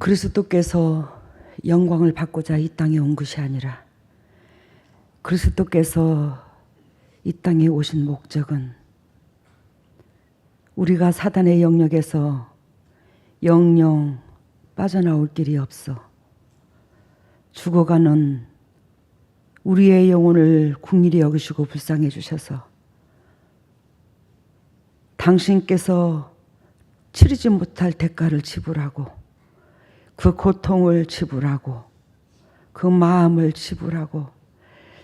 그리스도께서 영광을 받고자 이 땅에 온 것이 아니라 그리스도께서 이 땅에 오신 목적은 우리가 사단의 영역에서 영영 빠져나올 길이 없어 죽어가는 우리의 영혼을 긍휼히 여기시고 불쌍해 주셔서 당신께서 치르지 못할 대가를 지불하고 그 고통을 지불하고 그 마음을 지불하고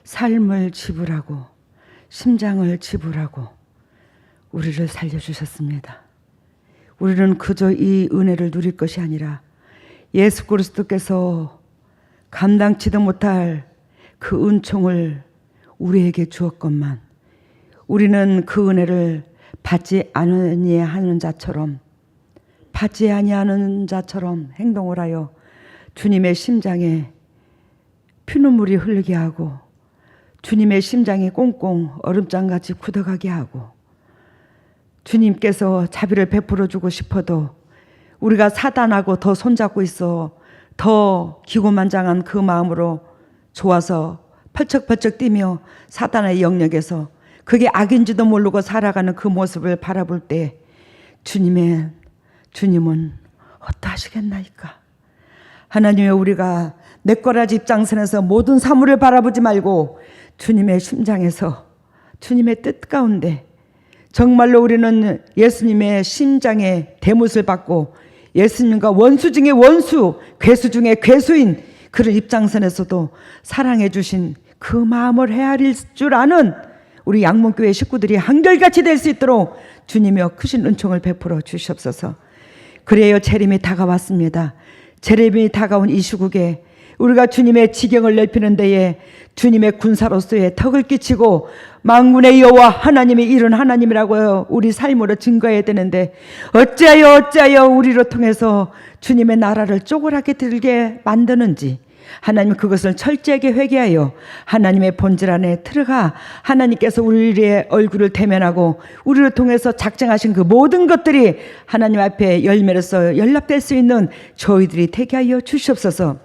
삶을 지불하고 심장을 지불하고 우리를 살려주셨습니다. 우리는 그저 이 은혜를 누릴 것이 아니라 예수 그리스도께서 감당치도 못할 그 은총을 우리에게 주었건만 우리는 그 은혜를 받지 아니하는 자처럼 행동을 하여 주님의 심장에 피눈물이 흐르게 하고 주님의 심장이 꽁꽁 얼음장같이 굳어가게 하고 주님께서 자비를 베풀어 주고 싶어도 우리가 사단하고 더 손잡고 있어 더 기고만장한 그 마음으로 좋아서 펄쩍펄쩍 뛰며 사단의 영역에서 그게 악인지도 모르고 살아가는 그 모습을 바라볼 때 주님은 어떠하시겠나이까. 하나님의 우리가 내 거라 집장선에서 모든 사물을 바라보지 말고 주님의 심장에서 주님의 뜻 가운데 정말로 우리는 예수님의 심장의 대못을 받고 예수님과 원수 중에 원수, 괴수 중에 괴수인 그런 입장선에서도 사랑해 주신 그 마음을 헤아릴 줄 아는 우리 양문교회 식구들이 한결같이 될 수 있도록 주님이여 크신 은총을 베풀어 주시옵소서. 그래요, 재림이 다가왔습니다. 재림이 다가온 이 시국에 우리가 주님의 지경을 넓히는 데에 주님의 군사로서의 덕을 끼치고 만군의 여호와 하나님이 이른 하나님이라고 우리 삶으로 증거해야 되는데 어찌하여 우리로 통해서 주님의 나라를 쪼그랗게 들게 만드는지 하나님 그것을 철저하게 회개하여 하나님의 본질 안에 들어가 하나님께서 우리의 얼굴을 대면하고 우리를 통해서 작정하신 그 모든 것들이 하나님 앞에 열매로서 연락될 수 있는 저희들이 되게 하여 주시옵소서.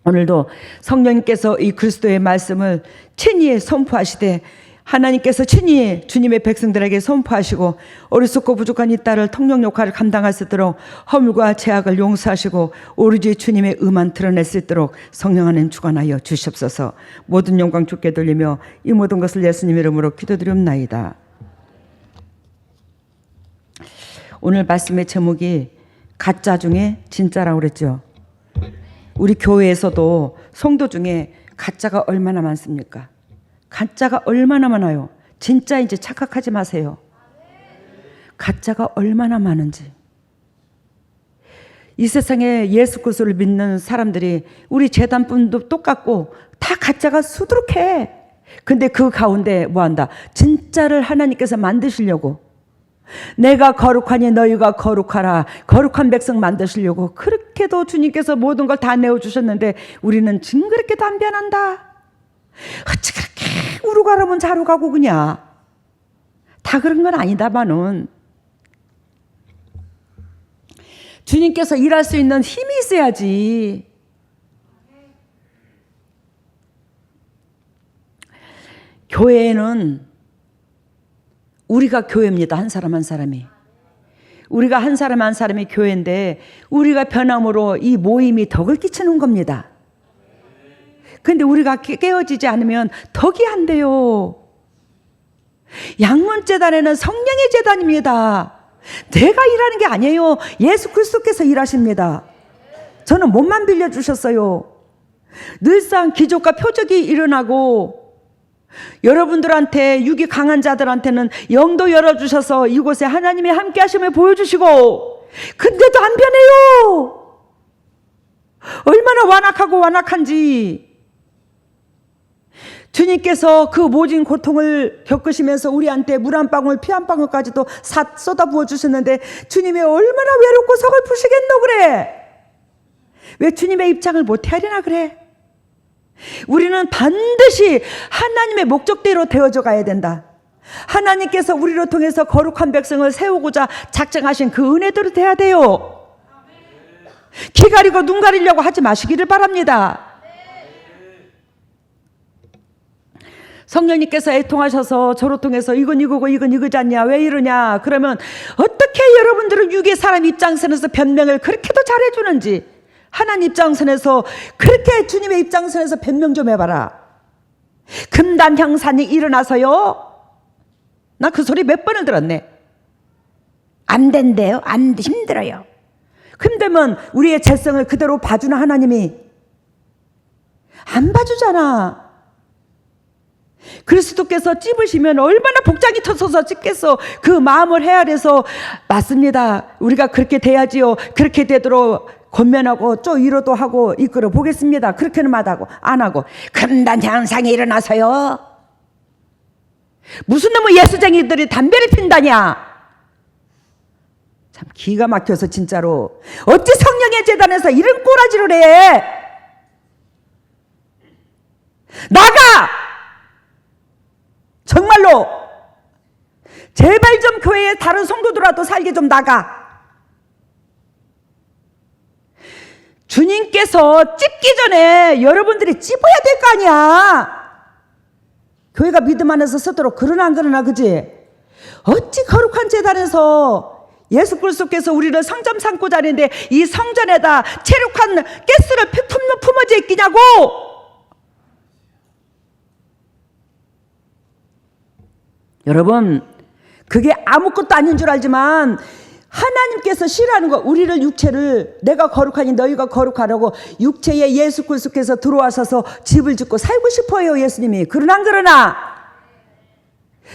오늘도 성령님께서 이 그리스도의 말씀을 친히 선포하시되 하나님께서 친히 주님의 백성들에게 선포하시고 어리석고 부족한 이 딸을 통령 역할을 감당할 수 있도록 허물과 죄악을 용서하시고 오로지 주님의 의만 드러낼 수 있도록 성령 하나님 주관하여 주시옵소서. 모든 영광 주께 돌리며 이 모든 것을 예수님 이름으로 기도드리옵나이다. 오늘 말씀의 제목이 가짜 중에 진짜라고 그랬죠. 우리 교회에서도 성도 중에 가짜가 얼마나 많습니까? 가짜가 얼마나 많아요. 진짜인지 착각하지 마세요. 가짜가 얼마나 많은지. 이 세상에 예수 그리스도를 믿는 사람들이 우리 재단분도 똑같고 다 가짜가 수두룩해. 근데 그 가운데 뭐한다? 진짜를 하나님께서 만드시려고 내가 거룩하니 너희가 거룩하라. 거룩한 백성 만드시려고 그렇게도 주님께서 모든 걸 다 내어주셨는데 우리는 징그럽게도 안 변한다. 어찌 그렇게 우르고 가라면 자루 가고 그냥 다 그런 건 아니다마는 주님께서 일할 수 있는 힘이 있어야지. 교회는 우리가 교회입니다. 한 사람 한 사람이. 우리가 한 사람 한 사람이 교회인데 우리가 변함으로 이 모임이 덕을 끼치는 겁니다. 근데 우리가 깨어지지 않으면 덕이 안 돼요. 양문재단에는 성령의 재단입니다. 내가 일하는 게 아니에요. 예수 그리스도께서 일하십니다. 저는 몸만 빌려주셨어요. 늘상 기적과 표적이 일어나고 여러분들한테 육이 강한 자들한테는 영도 열어주셔서 이곳에 하나님의 함께 하심을 보여주시고 근데도 안 변해요. 얼마나 완악한지. 주님께서 그 모진 고통을 겪으시면서 우리한테 물 한 방울 피 한 방울까지도 쏟아 부어 주셨는데 주님이 얼마나 외롭고 서글프시겠노 그래. 왜 주님의 입장을 못 헤아리나 그래. 우리는 반드시 하나님의 목적대로 되어져 가야 된다. 하나님께서 우리로 통해서 거룩한 백성을 세우고자 작정하신 그 은혜대로 돼야 돼요. 귀 가리고 눈 가리려고 하지 마시기를 바랍니다. 성령님께서 애통하셔서 저로 통해서 이건 이거고 이건 이거지 않냐, 왜 이러냐, 그러면 어떻게 여러분들은 육의 사람 입장선에서 변명을 그렇게도 잘해주는지, 하나님 입장선에서 그렇게 주님의 입장선에서 변명 좀 해봐라. 금단 형산이 일어나서요, 나 그 소리 몇 번을 들었네. 안 된대요. 안 돼, 힘들어요. 힘들면 우리의 죄성을 그대로 봐주는 하나님이 안 봐주잖아. 그리스도께서 찝으시면 얼마나 복장이 터서서 찢겠어. 그 마음을 헤아려서, 맞습니다, 우리가 그렇게 돼야지요, 그렇게 되도록 권면하고 좀 위로도 하고 이끌어 보겠습니다. 그렇게는 마다하고 안 하고 금단 현상이 일어나서요, 무슨 놈의 예수쟁이들이 담배를 핀다냐. 참 기가 막혀서 진짜로. 어찌 성령의 재단에서 이런 꼬라지를 해. 나가! 정말로 제발 좀 교회에 다른 성도들하고 살게 좀 나가. 주님께서 찝기 전에 여러분들이 찝어야 될 거 아니야. 교회가 믿음 안에서 쓰도록. 그러나 안 그러나, 그지? 어찌 거룩한 제단에서 예수 그리스도께서 우리를 성전 삼고 자리인데 이 성전에다 체력한 가스를 품어져 있기냐고. 여러분, 그게 아무것도 아닌 줄 알지만 하나님께서 싫어하는 거, 우리를, 육체를, 내가 거룩하니 너희가 거룩하라고 육체에 예수 그리스도께서 들어와셔서 집을 짓고 살고 싶어요, 예수님이. 그러나 안 그러나?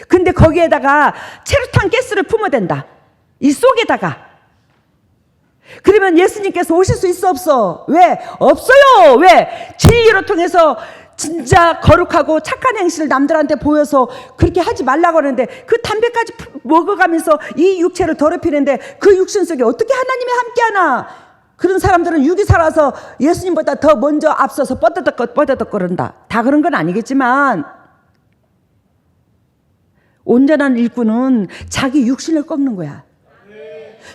근데 거기에다가 체류탄 가스를 품어댄다, 이 속에다가. 그러면 예수님께서 오실 수 있어, 없어? 왜? 없어요. 왜? 진리로 통해서 진짜 거룩하고 착한 행실을 남들한테 보여서 그렇게 하지 말라고 하는데 그 담배까지 먹어가면서 이 육체를 더럽히는데 그 육신 속에 어떻게 하나님이 함께하나. 그런 사람들은 육이 살아서 예수님보다 더 먼저 앞서서 뻗어덕 거른다. 다 그런 건 아니겠지만 온전한 일꾼은 자기 육신을 꺾는 거야.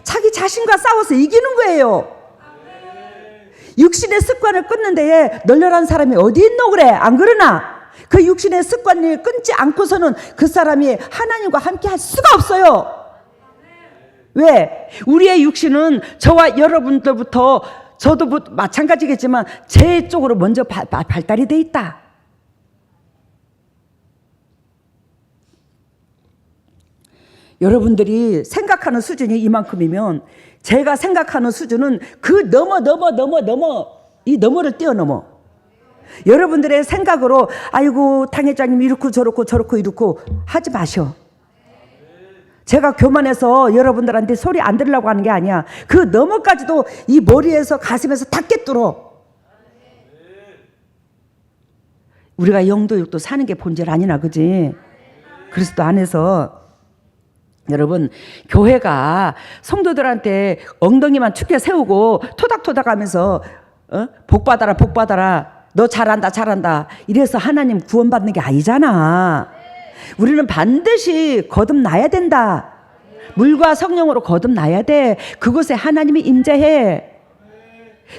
자기 자신과 싸워서 이기는 거예요. 육신의 습관을 끊는 데에 널널한 사람이 어디 있노 그래? 안 그러나? 그 육신의 습관을 끊지 않고서는 그 사람이 하나님과 함께 할 수가 없어요. 왜? 우리의 육신은 저와 여러분들부터, 저도 마찬가지겠지만 제 쪽으로 먼저 발달이 돼 있다. 여러분들이 생각하는 수준이 이만큼이면 제가 생각하는 수준은 그 이 너머를 뛰어넘어. 여러분들의 생각으로 아이고 당회장님 이렇고 저렇고 이렇고 하지 마셔. 제가 교만해서 여러분들한테 소리 안 들으려고 하는 게 아니야. 그 너머까지도 이 머리에서 가슴에서 다 꿰뚫어. 우리가 영도육도 사는 게 본질 아니나, 그지? 그리스도 안에서. 여러분, 교회가 성도들한테 엉덩이만 축해 세우고 토닥토닥 하면서 복 받아라, 너 잘한다 이래서 하나님 구원받는 게 아니잖아. 우리는 반드시 거듭나야 된다. 물과 성령으로 거듭나야 돼. 그곳에 하나님이 임재해.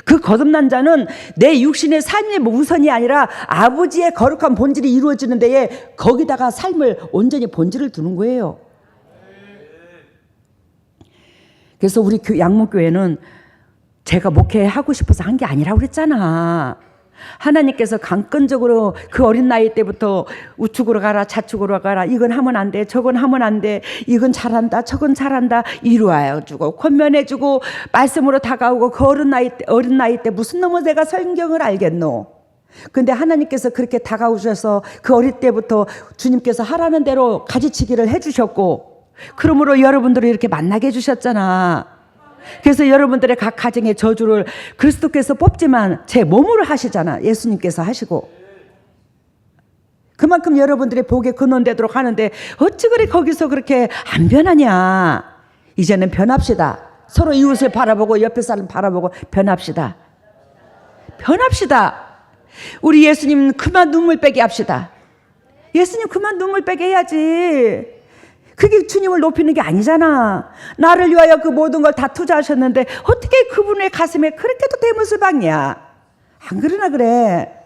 그 거듭난 자는 내 육신의 삶의 우선이 아니라 아버지의 거룩한 본질이 이루어지는 데에 거기다가 삶을 온전히 본질을 두는 거예요. 그래서 우리 양목교회는 제가 목회하고 싶어서 한 게 아니라고 그랬잖아. 하나님께서 강권적으로 그 어린 나이 때부터 우측으로 가라 좌측으로 가라, 이건 하면 안 돼, 저건 하면 안 돼, 이건 잘한다 저건 잘한다 이루어주고 권면해주고 말씀으로 다가오고 그 어린 나이 때 무슨 놈의 내가 성경을 알겠노. 근데 하나님께서 그렇게 다가오셔서 그 어릴 때부터 주님께서 하라는 대로 가지치기를 해주셨고, 그러므로 여러분들을 이렇게 만나게 해주셨잖아. 그래서 여러분들의 각 가정의 저주를 그리스도께서 뽑지만 제 몸으로 하시잖아. 예수님께서 하시고. 그만큼 여러분들의 복에 근원되도록 하는데 어찌 그리 거기서 그렇게 안 변하냐. 이제는 변합시다. 서로 이웃을 바라보고 옆에 사람 바라보고 변합시다. 우리 예수님 그만 눈물 빼게 합시다. 예수님 그만 눈물 빼게 해야지. 그게 주님을 높이는 게 아니잖아. 나를 위하여 그 모든 걸 다 투자하셨는데 어떻게 그분의 가슴에 그렇게도 대문수방이야. 안 그러나 그래.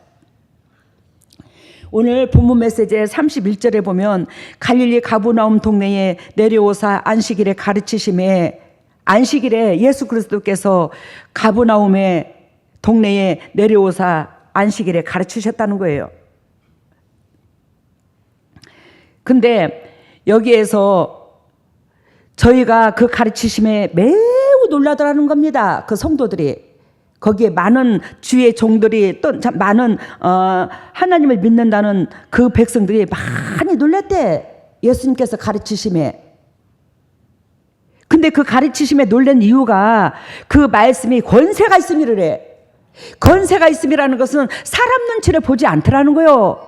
오늘 본문 메시지의 31절에 보면 갈릴리 가버나움 동네에 내려오사 안식일에 가르치심에, 안식일에 예수 그리스도께서 가버나움의 동네에 내려오사 안식일에 가르치셨다는 거예요. 근데 여기에서 저희가 그 가르치심에 매우 놀라더라는 겁니다. 그 성도들이. 거기에 많은 주의 종들이, 또 많은 하나님을 믿는다는 그 백성들이 많이 놀랐대. 예수님께서 가르치심에. 근데 그 가르치심에 놀란 이유가 그 말씀이 권세가 있음이래. 권세가 있음이라는 것은 사람 눈치를 보지 않더라는 거요.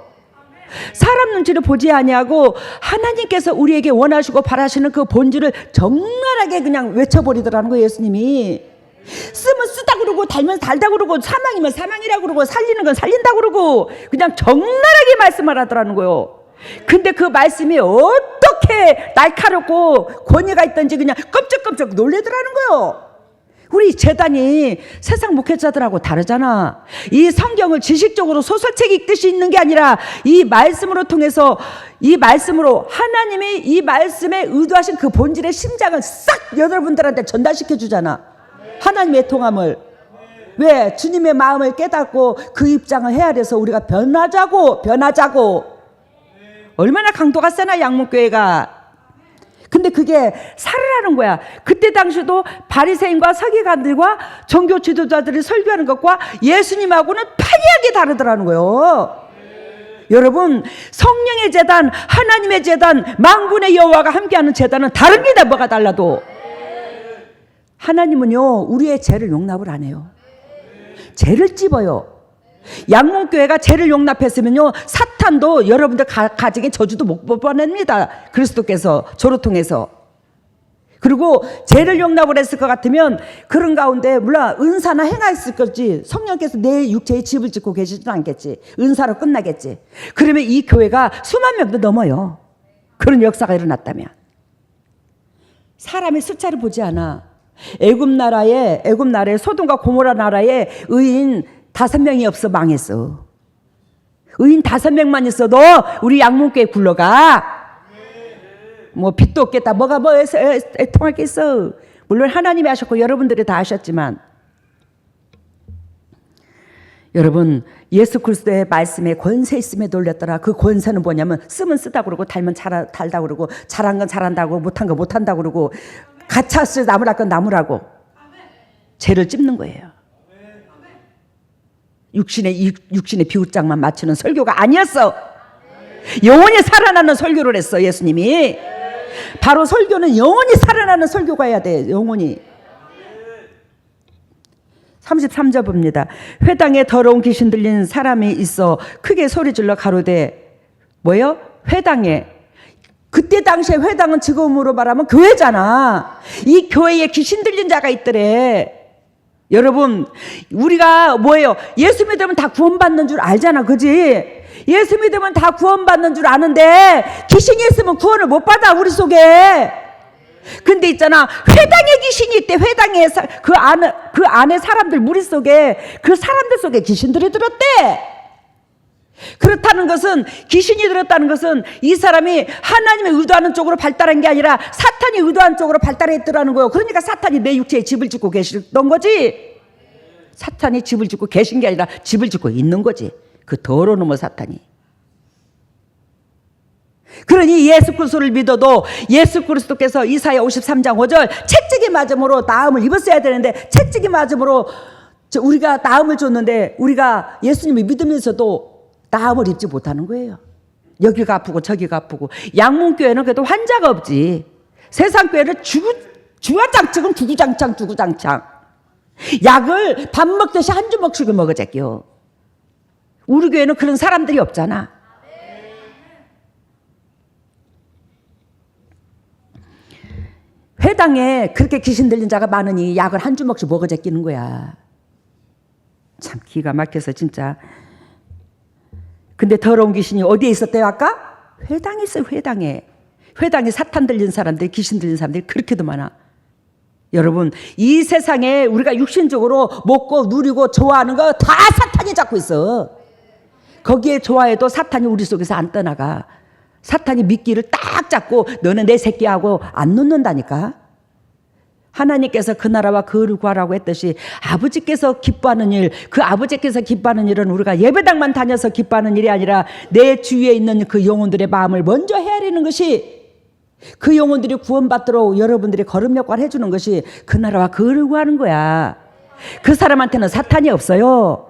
사람 눈치를 보지 아니하고 하나님께서 우리에게 원하시고 바라시는 그 본질을 적나라하게 그냥 외쳐버리더라는 거예요. 예수님이. 쓰면 쓰다 그러고 달면 달다 그러고 사망이면 사망이라 그러고 살리는 건 살린다 그러고 그냥 적나라하게 말씀을 하더라는 거예요. 근데 그 말씀이 어떻게 날카롭고 권위가 있던지 그냥 깜짝깜짝 놀래더라는 거예요. 우리 재단이 세상 목회자들하고 다르잖아. 이 성경을 지식적으로 소설책 읽듯이 읽는 게 아니라 이 말씀으로 통해서, 이 말씀으로 하나님이 이 말씀에 의도하신 그 본질의 심장을 싹 여러분들한테 전달시켜 주잖아. 하나님의 통함을. 왜? 주님의 마음을 깨닫고 그 입장을 헤아려서 우리가 변하자고. 얼마나 강도가 세나 양문교회가. 근데 그게 살으라는 거야. 그때 당시도 바리새인과 서기관들과 종교 지도자들이 설교하는 것과 예수님하고는 판이하게 다르더라는 거예요. 여러분, 성령의 제단, 하나님의 제단, 만군의 여호와가 함께하는 제단은 다릅니다. 뭐가 달라도. 하나님은요, 우리의 죄를 용납을 안 해요. 죄를 찝어요. 양문교회가 죄를 용납했으면요, 사탄도 여러분들 가정의 저주도 못 보냅니다. 그리스도께서 저로 통해서. 그리고 죄를 용납을 했을 것 같으면 그런 가운데 물론 은사나 행하였을 거지, 성령께서 내 육체에 집을 짓고 계시지는 않겠지. 은사로 끝나겠지. 그러면 이 교회가 수만 명도 넘어요. 그런 역사가 일어났다면. 사람의 숫자를 보지 않아. 애굽 나라에 소돔과 고모라 나라에 의인 5명이 없어 망했어. 의인 5명만 있어. 너 우리 양문교회 굴러가. 뭐 빚도 없겠다. 뭐가 뭐 애통하겠어. 물론 하나님이 하셨고 여러분들이 다 하셨지만, 여러분, 예수 그리스도의 말씀에 권세 있음에 놀렸더라. 그 권세는 뭐냐면 쓰면 쓰다 그러고 달면 달다 그러고 잘한 건 잘한다고 못한 건 못한다 그러고 가차스 나무랄 건 나무라고 죄를 찝는 거예요. 육신의 비웃장만 맞추는 설교가 아니었어. 영원히 살아나는 설교를 했어. 예수님이. 바로 설교는 영원히 살아나는 설교가 해야 돼. 영원히. 33절 봅니다. 회당에 더러운 귀신 들린 사람이 있어 크게 소리질러 가로되. 뭐요? 회당에. 그때 당시에 회당은 지금으로 말하면 교회잖아. 이 교회에 귀신 들린 자가 있더래. 여러분, 우리가 뭐예요? 예수 믿으면 다 구원받는 줄 알잖아. 그지? 예수 믿으면 다 구원받는 줄 아는데 귀신이 있으면 구원을 못 받아. 우리 속에. 근데 있잖아, 회당에 귀신이 있대. 회당에 그 안에 사람들 무리 속에, 그 사람들 속에 귀신들이 들었대. 그렇다는 것은, 귀신이 들었다는 것은 이 사람이 하나님의 의도하는 쪽으로 발달한 게 아니라 사탄이 의도하는 쪽으로 발달했더라는 거예요. 그러니까 사탄이 내 육체에 집을 짓고 계시던 거지. 사탄이 집을 짓고 계신 게 아니라 집을 짓고 있는 거지. 그 더러운 놈의 사탄이. 그러니 예수 그리스도를 믿어도 예수 그리스도께서 이사야 53장 5절 채찍이 맞음으로 나음을 입었어야 되는데, 채찍이 맞음으로 우리가 나음을 줬는데 우리가 예수님을 믿으면서도 나음을 입지 못하는 거예요. 여기가 아프고 저기가 아프고. 양문교회는 그래도 환자가 없지. 세상 교회는 주구장창은 주구장창. 약을 밥 먹듯이 한 주먹씩을 먹어 제껴. 우리 교회는 그런 사람들이 없잖아. 회당에 그렇게 귀신 들린 자가 많으니 약을 한 주먹씩 먹어 제끼는 거야. 참 기가 막혀서 진짜. 근데 더러운 귀신이 어디에 있었대요 아까? 회당에 있어요. 회당에. 회당에 사탄 들린 사람들, 귀신 들린 사람들이 그렇게도 많아. 여러분, 이 세상에 우리가 육신적으로 먹고 누리고 좋아하는 거 다 사탄이 잡고 있어. 거기에 좋아해도 사탄이 우리 속에서 안 떠나가. 사탄이 미끼를 딱 잡고 너는 내 새끼하고 안 놓는다니까. 하나님께서 그 나라와 그를 구하라고 했듯이 아버지께서 기뻐하는 일, 그 아버지께서 기뻐하는 일은 우리가 예배당만 다녀서 기뻐하는 일이 아니라 내 주위에 있는 그 영혼들의 마음을 먼저 헤아리는 것이, 그 영혼들이 구원받도록 여러분들이 걸음 역할을 해주는 것이 그 나라와 그를 구하는 거야. 그 사람한테는 사탄이 없어요.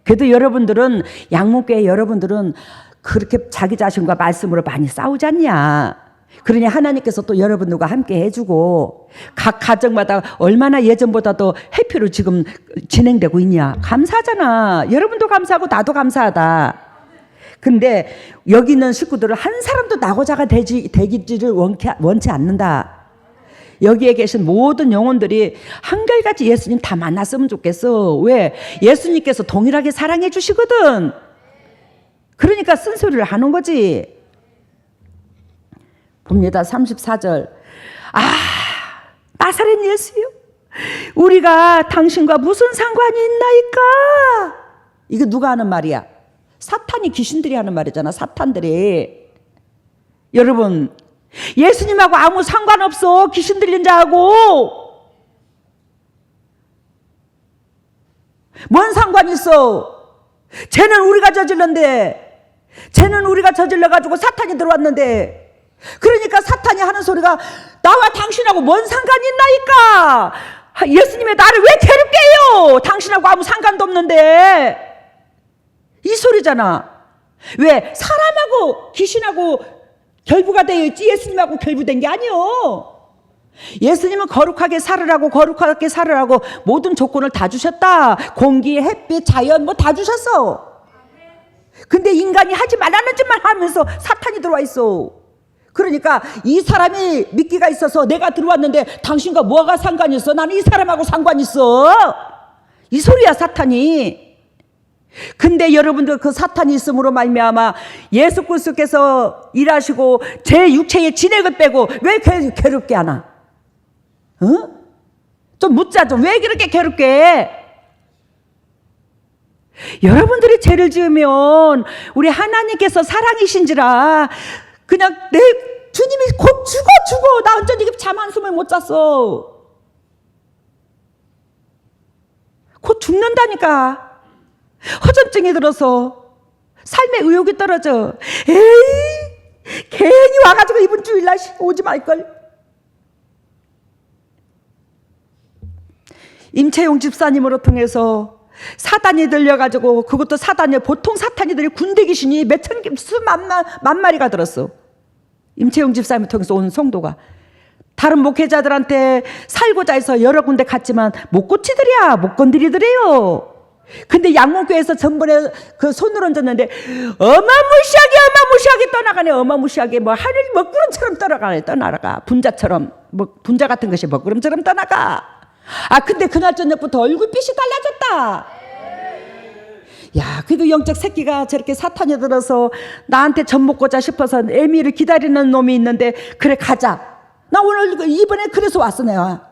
그래도 여러분들은, 양문교회 여러분들은 그렇게 자기 자신과 말씀으로 많이 싸우지 않냐. 그러니 하나님께서 또 여러분들과 함께 해주고 각 가정마다 얼마나 예전보다도 해피로 지금 진행되고 있냐. 감사하잖아. 여러분도 감사하고 나도 감사하다. 근데 여기 있는 식구들은 한 사람도 낙오자가 되기를 원치 않는다. 여기에 계신 모든 영혼들이 한결같이 예수님 다 만났으면 좋겠어. 왜? 예수님께서 동일하게 사랑해 주시거든. 그러니까 쓴소리를 하는 거지. 봅니다. 34절. 나사렛 예수요, 우리가 당신과 무슨 상관이 있나이까? 이거 누가 하는 말이야? 사탄이, 귀신들이 하는 말이잖아. 사탄들이. 여러분, 예수님하고 아무 상관없어. 귀신 들린 자하고. 뭔 상관이 있어? 쟤는 우리가 저질렀는데, 쟤는 우리가 저질러가지고 사탄이 들어왔는데, 그러니까 사탄이 하는 소리가 나와 당신하고 뭔 상관이 있나이까? 예수님의 나를 왜 괴롭게 해요? 당신하고 아무 상관도 없는데. 이 소리잖아. 왜? 사람하고 귀신하고 결부가 되어 있지 예수님하고 결부된 게 아니요. 예수님은 거룩하게 살으라고, 거룩하게 살으라고 모든 조건을 다 주셨다. 공기, 햇빛, 자연 뭐 다 주셨어. 근데 인간이 하지 말라는 짓만 하면서 사탄이 들어와 있어. 그러니까 이 사람이 미끼가 있어서 내가 들어왔는데 당신과 뭐가 상관이 있어? 나는 이 사람하고 상관이 있어. 이 소리야, 사탄이. 근데 여러분들, 그 사탄이 있음으로 말미암아 예수 그리스도께서 일하시고 제 육체의 진액을 빼고 왜 괴롭게 하나? 좀 묻자. 좀 왜 그렇게 괴롭게 해? 여러분들이 죄를 지으면 우리 하나님께서 사랑이신지라 그냥 내 주님이 곧 죽어. 나 완전히 잠 한숨을 못 잤어. 곧 죽는다니까. 허전증이 들어서 삶의 의욕이 떨어져. 에이, 괜히 와가지고 이번 주일날 오지 말걸. 임채용 집사님으로 통해서 사단이 들려가지고, 그것도 사단이, 보통 사탄이들이 군대 귀신이 몇천 개, 수만 마리가 들었어. 임채용 집사님을 통해서 온 성도가 다른 목회자들한테 살고자 해서 여러 군데 갔지만 못 고치더랴, 못 건드리더래요. 근데 양문교회에서 전번에 그 손을 얹었는데 어마무시하게 떠나가네. 어마무시하게 뭐 하늘 먹구름처럼 떠나가. 분자처럼, 뭐 분자 같은 것이 먹구름처럼 떠나가. 근데 그날 저녁부터 얼굴빛이 달라졌다. 야, 그래도 영적 새끼가 저렇게 사탄이 들어서 나한테 젖 먹고자 싶어서 애미를 기다리는 놈이 있는데, 그래 가자. 나 오늘 이번에 그래서 왔어. 내가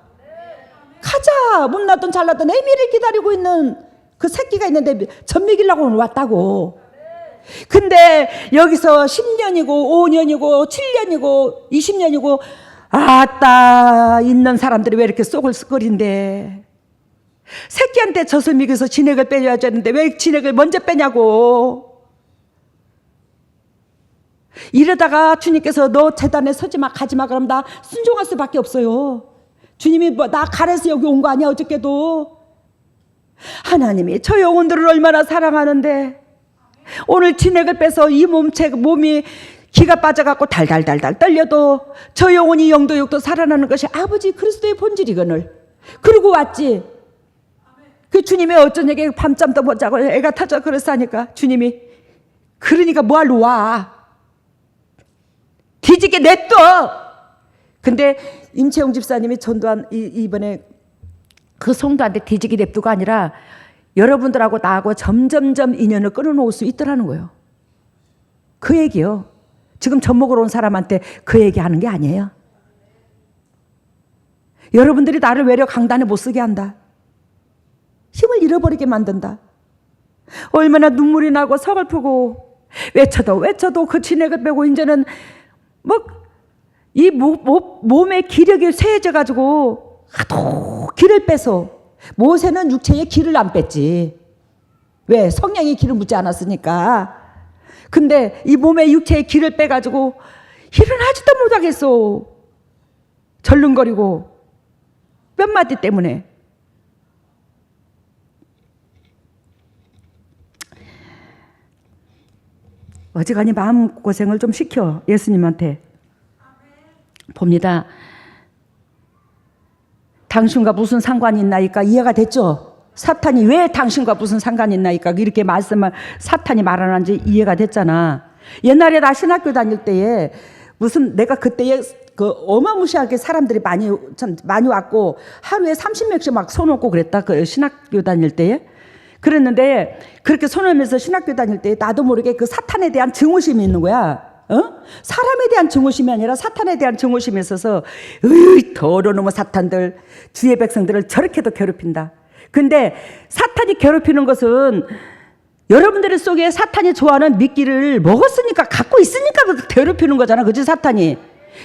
가자. 못나던 잘나던 애미를 기다리고 있는 그 새끼가 있는데 젖 먹이려고 오늘 왔다고. 근데 여기서 10년이고 5년이고 7년이고 20년이고 아따 있는 사람들이 왜 이렇게 속을 썩거린데. 새끼한테 젖을 먹여서 진액을 빼줘야 되는데 왜 진액을 먼저 빼냐고. 이러다가 주님께서 너 재단에 서지 마, 가지 마, 그럼 나 순종할 수밖에 없어요. 주님이 뭐 나 가래서 여기 온 거 아니야 어저께도. 하나님이 저 영혼들을 얼마나 사랑하는데 오늘 진액을 빼서 이 몸이 기가 빠져갖고 달달달달 떨려도 저 영혼이 영도육도 살아나는 것이 아버지 그리스도의 본질이거늘. 그러고 왔지. 그 주님이 어쩌냐게 밤잠도 못 자고 애가 타져 그래서 하니까 주님이 그러니까 뭐하러 와. 뒤지게 냅둬. 근데 임채용 집사님이 전도한 이번에 그 성도한테 뒤지게 냅두가 아니라 여러분들하고 나하고 점점점 인연을 끊어놓을 수 있더라는 거예요. 그 얘기요. 지금 젖 먹으러 온 사람한테 그 얘기하는 게 아니에요. 여러분들이 나를 외려 강단에 못 쓰게 한다. 힘을 잃어버리게 만든다. 얼마나 눈물이 나고 서글프고 외쳐도 그 진액을 빼고 이제는 이 몸의 기력이 쇠해져 가지고 하도 기를 빼서 모세는 육체에 기를 안 뺐지. 왜? 성령이 기를 묻지 않았으니까. 근데 이 몸의 육체에 기를 빼가지고 일어나지도 못하겠어. 절름거리고 뼘마디 때문에. 어지간히 마음고생을 좀 시켜 예수님한테. 봅니다. 당신과 무슨 상관이 있나이까 이해가 됐죠? 사탄이 왜 당신과 무슨 상관이 있나이까 이렇게 말씀을 사탄이 말하는지 이해가 됐잖아. 옛날에 나 신학교 다닐 때에 무슨 내가 그때에 그 어마무시하게 사람들이 많이 왔고 하루에 30명씩 막 손 얹고 그랬다. 그 신학교 다닐 때에. 그랬는데 그렇게 손 얹으면서 신학교 다닐 때 나도 모르게 그 사탄에 대한 증오심이 있는 거야. 사람에 대한 증오심이 아니라 사탄에 대한 증오심이 있어서 더러운 놈의 사탄들 주의 백성들을 저렇게도 괴롭힌다. 근데 사탄이 괴롭히는 것은 여러분들 속에 사탄이 좋아하는 미끼를 먹었으니까 갖고 있으니까 괴롭히는 거잖아. 그치 사탄이.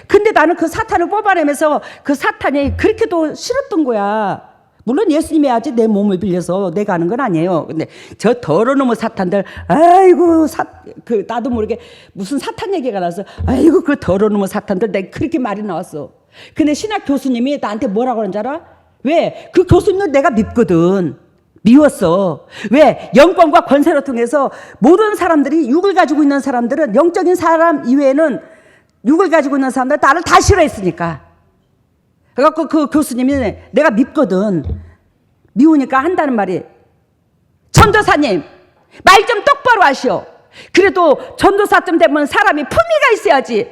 근데 나는 그 사탄을 뽑아내면서 그 사탄이 그렇게도 싫었던 거야. 물론 예수님이 해야지 내 몸을 빌려서 내가 하는 건 아니에요. 근데 저 더러운 놈의 사탄들, 아이고, 나도 모르게 무슨 사탄 얘기가 나서, 아이고, 그 더러운 놈의 사탄들, 내가 그렇게 말이 나왔어. 근데 신학 교수님이 나한테 뭐라고 그러는지 알아? 왜? 그 교수님을 내가 밉거든. 미웠어. 왜? 영권과 권세를 통해서 모든 사람들이 육을 가지고 있는 사람들은 영적인 사람 이외에는 육을 가지고 있는 사람들 나를 다 싫어했으니까. 그래갖고 그 교수님이 내가 밉거든. 미우니까 한다는 말이 전도사님 말 좀 똑바로 하시오. 그래도 전도사쯤 되면 사람이 품위가 있어야지.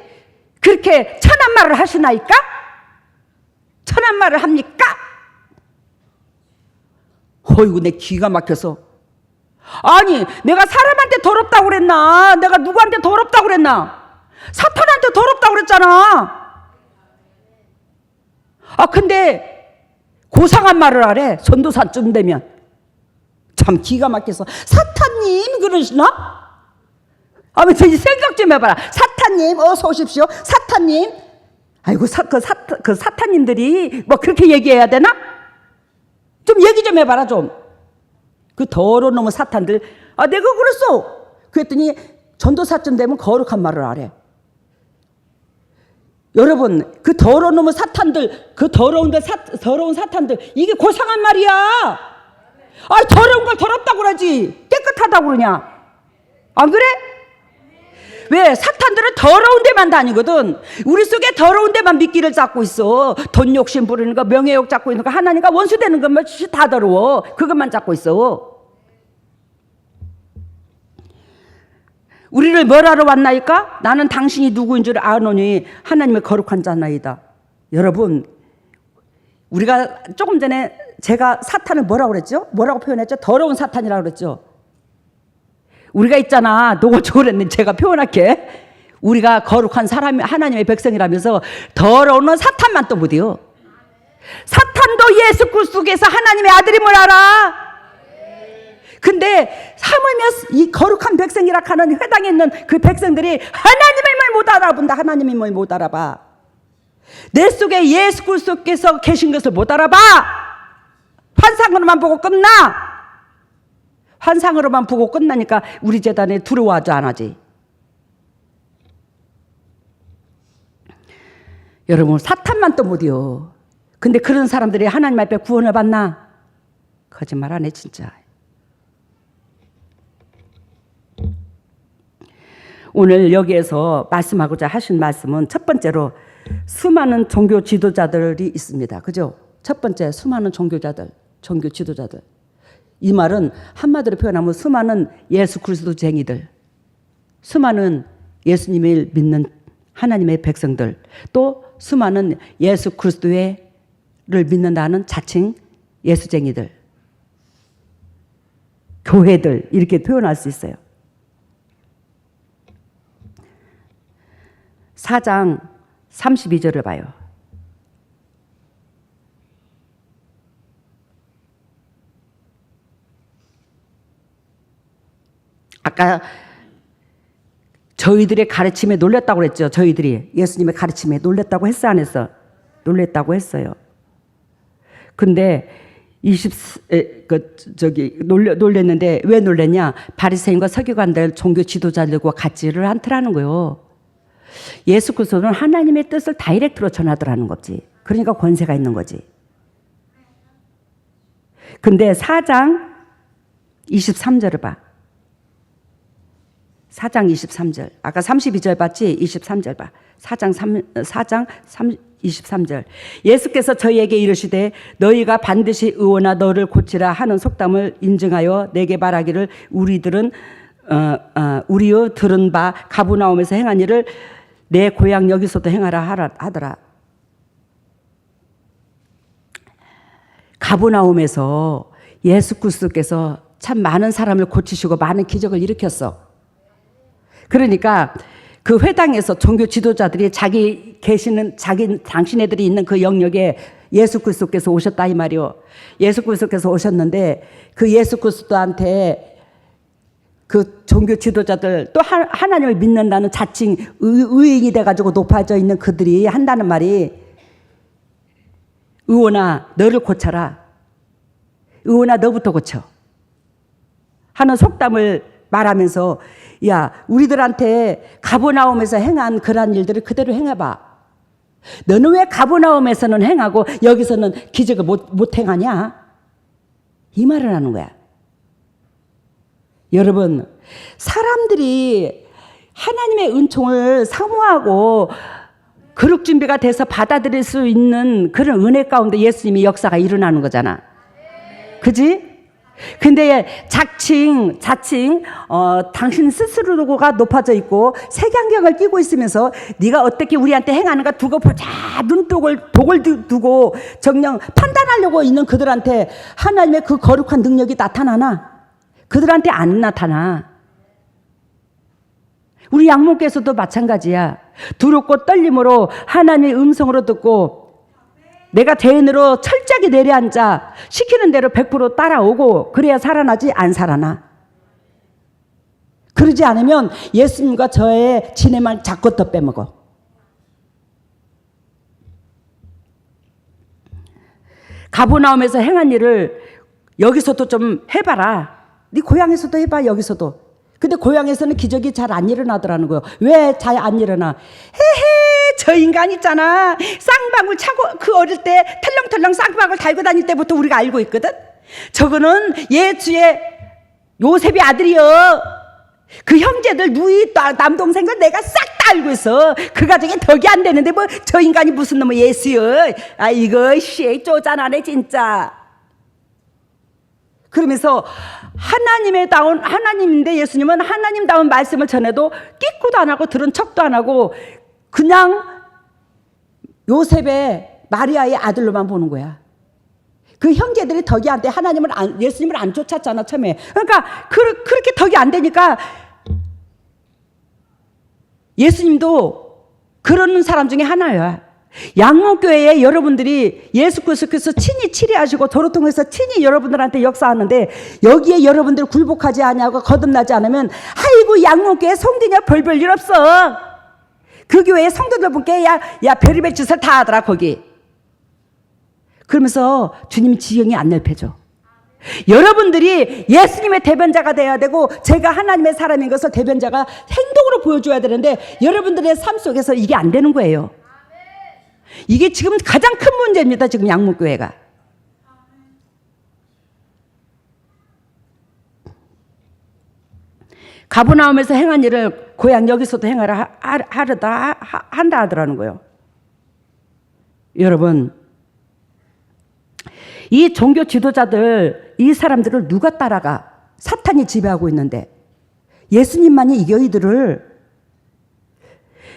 그렇게 천한 말을 하시나이까? 천한 말을 합니까? 어이구 내 기가 막혀서. 아니 내가 사람한테 더럽다고 그랬나? 내가 누구한테 더럽다고 그랬나? 사탄한테 더럽다고 그랬잖아. 근데 고상한 말을 하래. 전도사쯤 되면. 참 기가 막혀서. 사탄님 그러시나? 아무튼 생각 좀 해봐라. 사탄님 어서 오십시오. 사탄님. 아이고 그 사탄님들이 뭐 그렇게 얘기해야 되나? 좀 얘기 좀 해봐라 좀. 그 더러운 놈의 사탄들. 내가 그랬어. 그랬더니 전도사쯤 되면 거룩한 말을 하래. 여러분 그 더러운 놈의 사탄들, 그 더러운 사탄들 이게 고상한 말이야. 더러운 걸 더럽다고 그러지 깨끗하다고 그러냐? 안 그래? 왜? 사탄들은 더러운 데만 다니거든. 우리 속에 더러운 데만 미끼를 잡고 있어. 돈 욕심 부리는 거, 명예욕 잡고 있는 거, 하나님과 원수되는 것만 다 더러워. 그것만 잡고 있어. 우리를 뭘 하러 왔나이까? 나는 당신이 누구인 줄 아노니 하나님의 거룩한 자나이다. 여러분 우리가 조금 전에 제가 사탄을 뭐라고 그랬죠? 뭐라고 표현했죠? 더러운 사탄이라고 그랬죠. 우리가 있잖아. 노고적으로 그랬는데 제가 표현할게. 우리가 거룩한 사람, 하나님의 백성이라면서 더러운 사탄만 또 못해요. 사탄도 예수 그리스도께서 하나님의 아들임을 알아. 근데 하물며 이 거룩한 백성이라 하는 회당에 있는 그 백성들이 하나님임을 못 알아본다. 하나님임을 못 알아봐. 내 속에 예수 그리스도께서 계신 것을 못 알아봐. 환상으로만 보고 끝나. 환상으로만 보고 끝나니까 우리 재단에 들어와도 안 하지. 여러분 사탄만 또 못이요. 근데 그런 사람들이 하나님 앞에 구원을 받나? 거짓말 안 해 진짜. 오늘 여기에서 말씀하고자 하신 말씀은 첫 번째로 수많은 종교 지도자들이 있습니다. 그죠? 첫 번째 수많은 종교자들, 종교 지도자들. 이 말은 한마디로 표현하면 수많은 예수 그리스도쟁이들, 수많은 예수님을 믿는 하나님의 백성들, 또 수많은 예수 그리스도를 믿는다는 자칭 예수쟁이들, 교회들 이렇게 표현할 수 있어요. 4장 32절을 봐요. 아까 저희들의 가르침에 놀랬다고 그랬죠. 저희들이 예수님의 가르침에 놀랬다고 했어, 안 했어? 놀랬다고 했어요. 근데 놀랬는데 왜 놀랬냐? 바리새인과 서기관들, 종교 지도자들과 같이를 한트라는 거요. 예수 그리스도는 하나님의 뜻을 다이렉트로 전하더라는 거지. 그러니까 권세가 있는 거지. 근데 4장 23절을 봐. 4장 23절. 아까 32절 봤지? 23절 봐. 4장 23절. 예수께서 저희에게 이르시되 너희가 반드시 의원아 너를 고치라 하는 속담을 인증하여 내게 말하기를 우리의 들은 바 가버나움에서 행한 일을 내 고향 여기서도 행하라 하더라. 가버나움에서 예수 그리스도께서 참 많은 사람을 고치시고 많은 기적을 일으켰어. 그러니까 그 회당에서 종교 지도자들이 당신네들이 있는 그 영역에 예수 그리스도께서 오셨다 이 말이요. 예수 그리스도께서 오셨는데 그 예수 그리스도한테 그 종교 지도자들 또 하나님을 믿는다는 자칭 의인이 돼가지고 높아져 있는 그들이 한다는 말이 의원아 너를 고쳐라. 의원아 너부터 고쳐. 하는 속담을 말하면서 야 우리들한테 가버나움에서 행한 그러한 일들을 그대로 행해봐. 너는 왜 가버나움에서는 행하고 여기서는 기적을 못 행하냐? 이 말을 하는 거야. 여러분 사람들이 하나님의 은총을 사모하고 그릇 준비가 돼서 받아들일 수 있는 그런 은혜 가운데 예수님의 역사가 일어나는 거잖아. 그지? 근데 자칭 당신 스스로가 높아져 있고 색안경을 끼고 있으면서 네가 어떻게 우리한테 행하는가 두고 보자 복을 두고 정녕 판단하려고 있는 그들한테 하나님의 그 거룩한 능력이 나타나나? 그들한테 안 나타나. 우리 양목교에서도 마찬가지야. 두렵고 떨림으로 하나님의 음성으로 듣고 내가 대인으로 철저하게 내려앉아 시키는 대로 100% 따라오고 그래야 살아나지 안 살아나. 그러지 않으면 예수님과 저의 지내만 자꾸 더 빼먹어. 가버나움에서 행한 일을 여기서도 좀 해봐라. 네 고향에서도 해봐. 여기서도. 근데 고향에서는 기적이 잘 안 일어나더라는 거예요. 왜 잘 안 일어나? 저 인간 있잖아. 쌍방울 차고 그 어릴 때 털렁털렁 쌍방울 달고 다닐 때부터 우리가 알고 있거든. 저거는 예수의 요셉의 아들이요. 그 형제들 누이 남동생들 내가 싹 다 알고 있어. 그 가정에 덕이 안 되는데 뭐 저 인간이 무슨 놈의 예수요. 아 이거 씨 쪼잔하네 진짜. 그러면서 하나님인데 예수님은 하나님다운 말씀을 전해도 끼꾸도 안 하고 들은 척도 안 하고 그냥 요셉의 마리아의 아들로만 보는 거야. 그 형제들이 덕이 안 돼. 예수님을 안 쫓았잖아 처음에. 그러니까 그렇게 덕이 안 되니까 예수님도 그러는 사람 중에 하나야. 양목교회에 여러분들이 예수 그리스도께서 친히 치리하시고 저를 통해서 친히 여러분들한테 역사하는데 여기에 여러분들 굴복하지 않냐고 거듭나지 않으면 아이고 양목교회 성도냐 별별 일 없어. 그 교회에 성도들 분께 야 별의별 짓을 다 하더라 거기. 그러면서 주님 지경이 안 넓혀져. 여러분들이 예수님의 대변자가 돼야 되고 제가 하나님의 사람인 것을 대변자가 행동으로 보여줘야 되는데 여러분들의 삶 속에서 이게 안 되는 거예요. 이게 지금 가장 큰 문제입니다. 지금 양목교회가. 가버나움에서 행한 일을 고향 여기서도 행하라 한다 하더라는 거예요. 여러분 이 종교 지도자들 이 사람들을 누가 따라가? 사탄이 지배하고 있는데 예수님만이 이겨 이들을.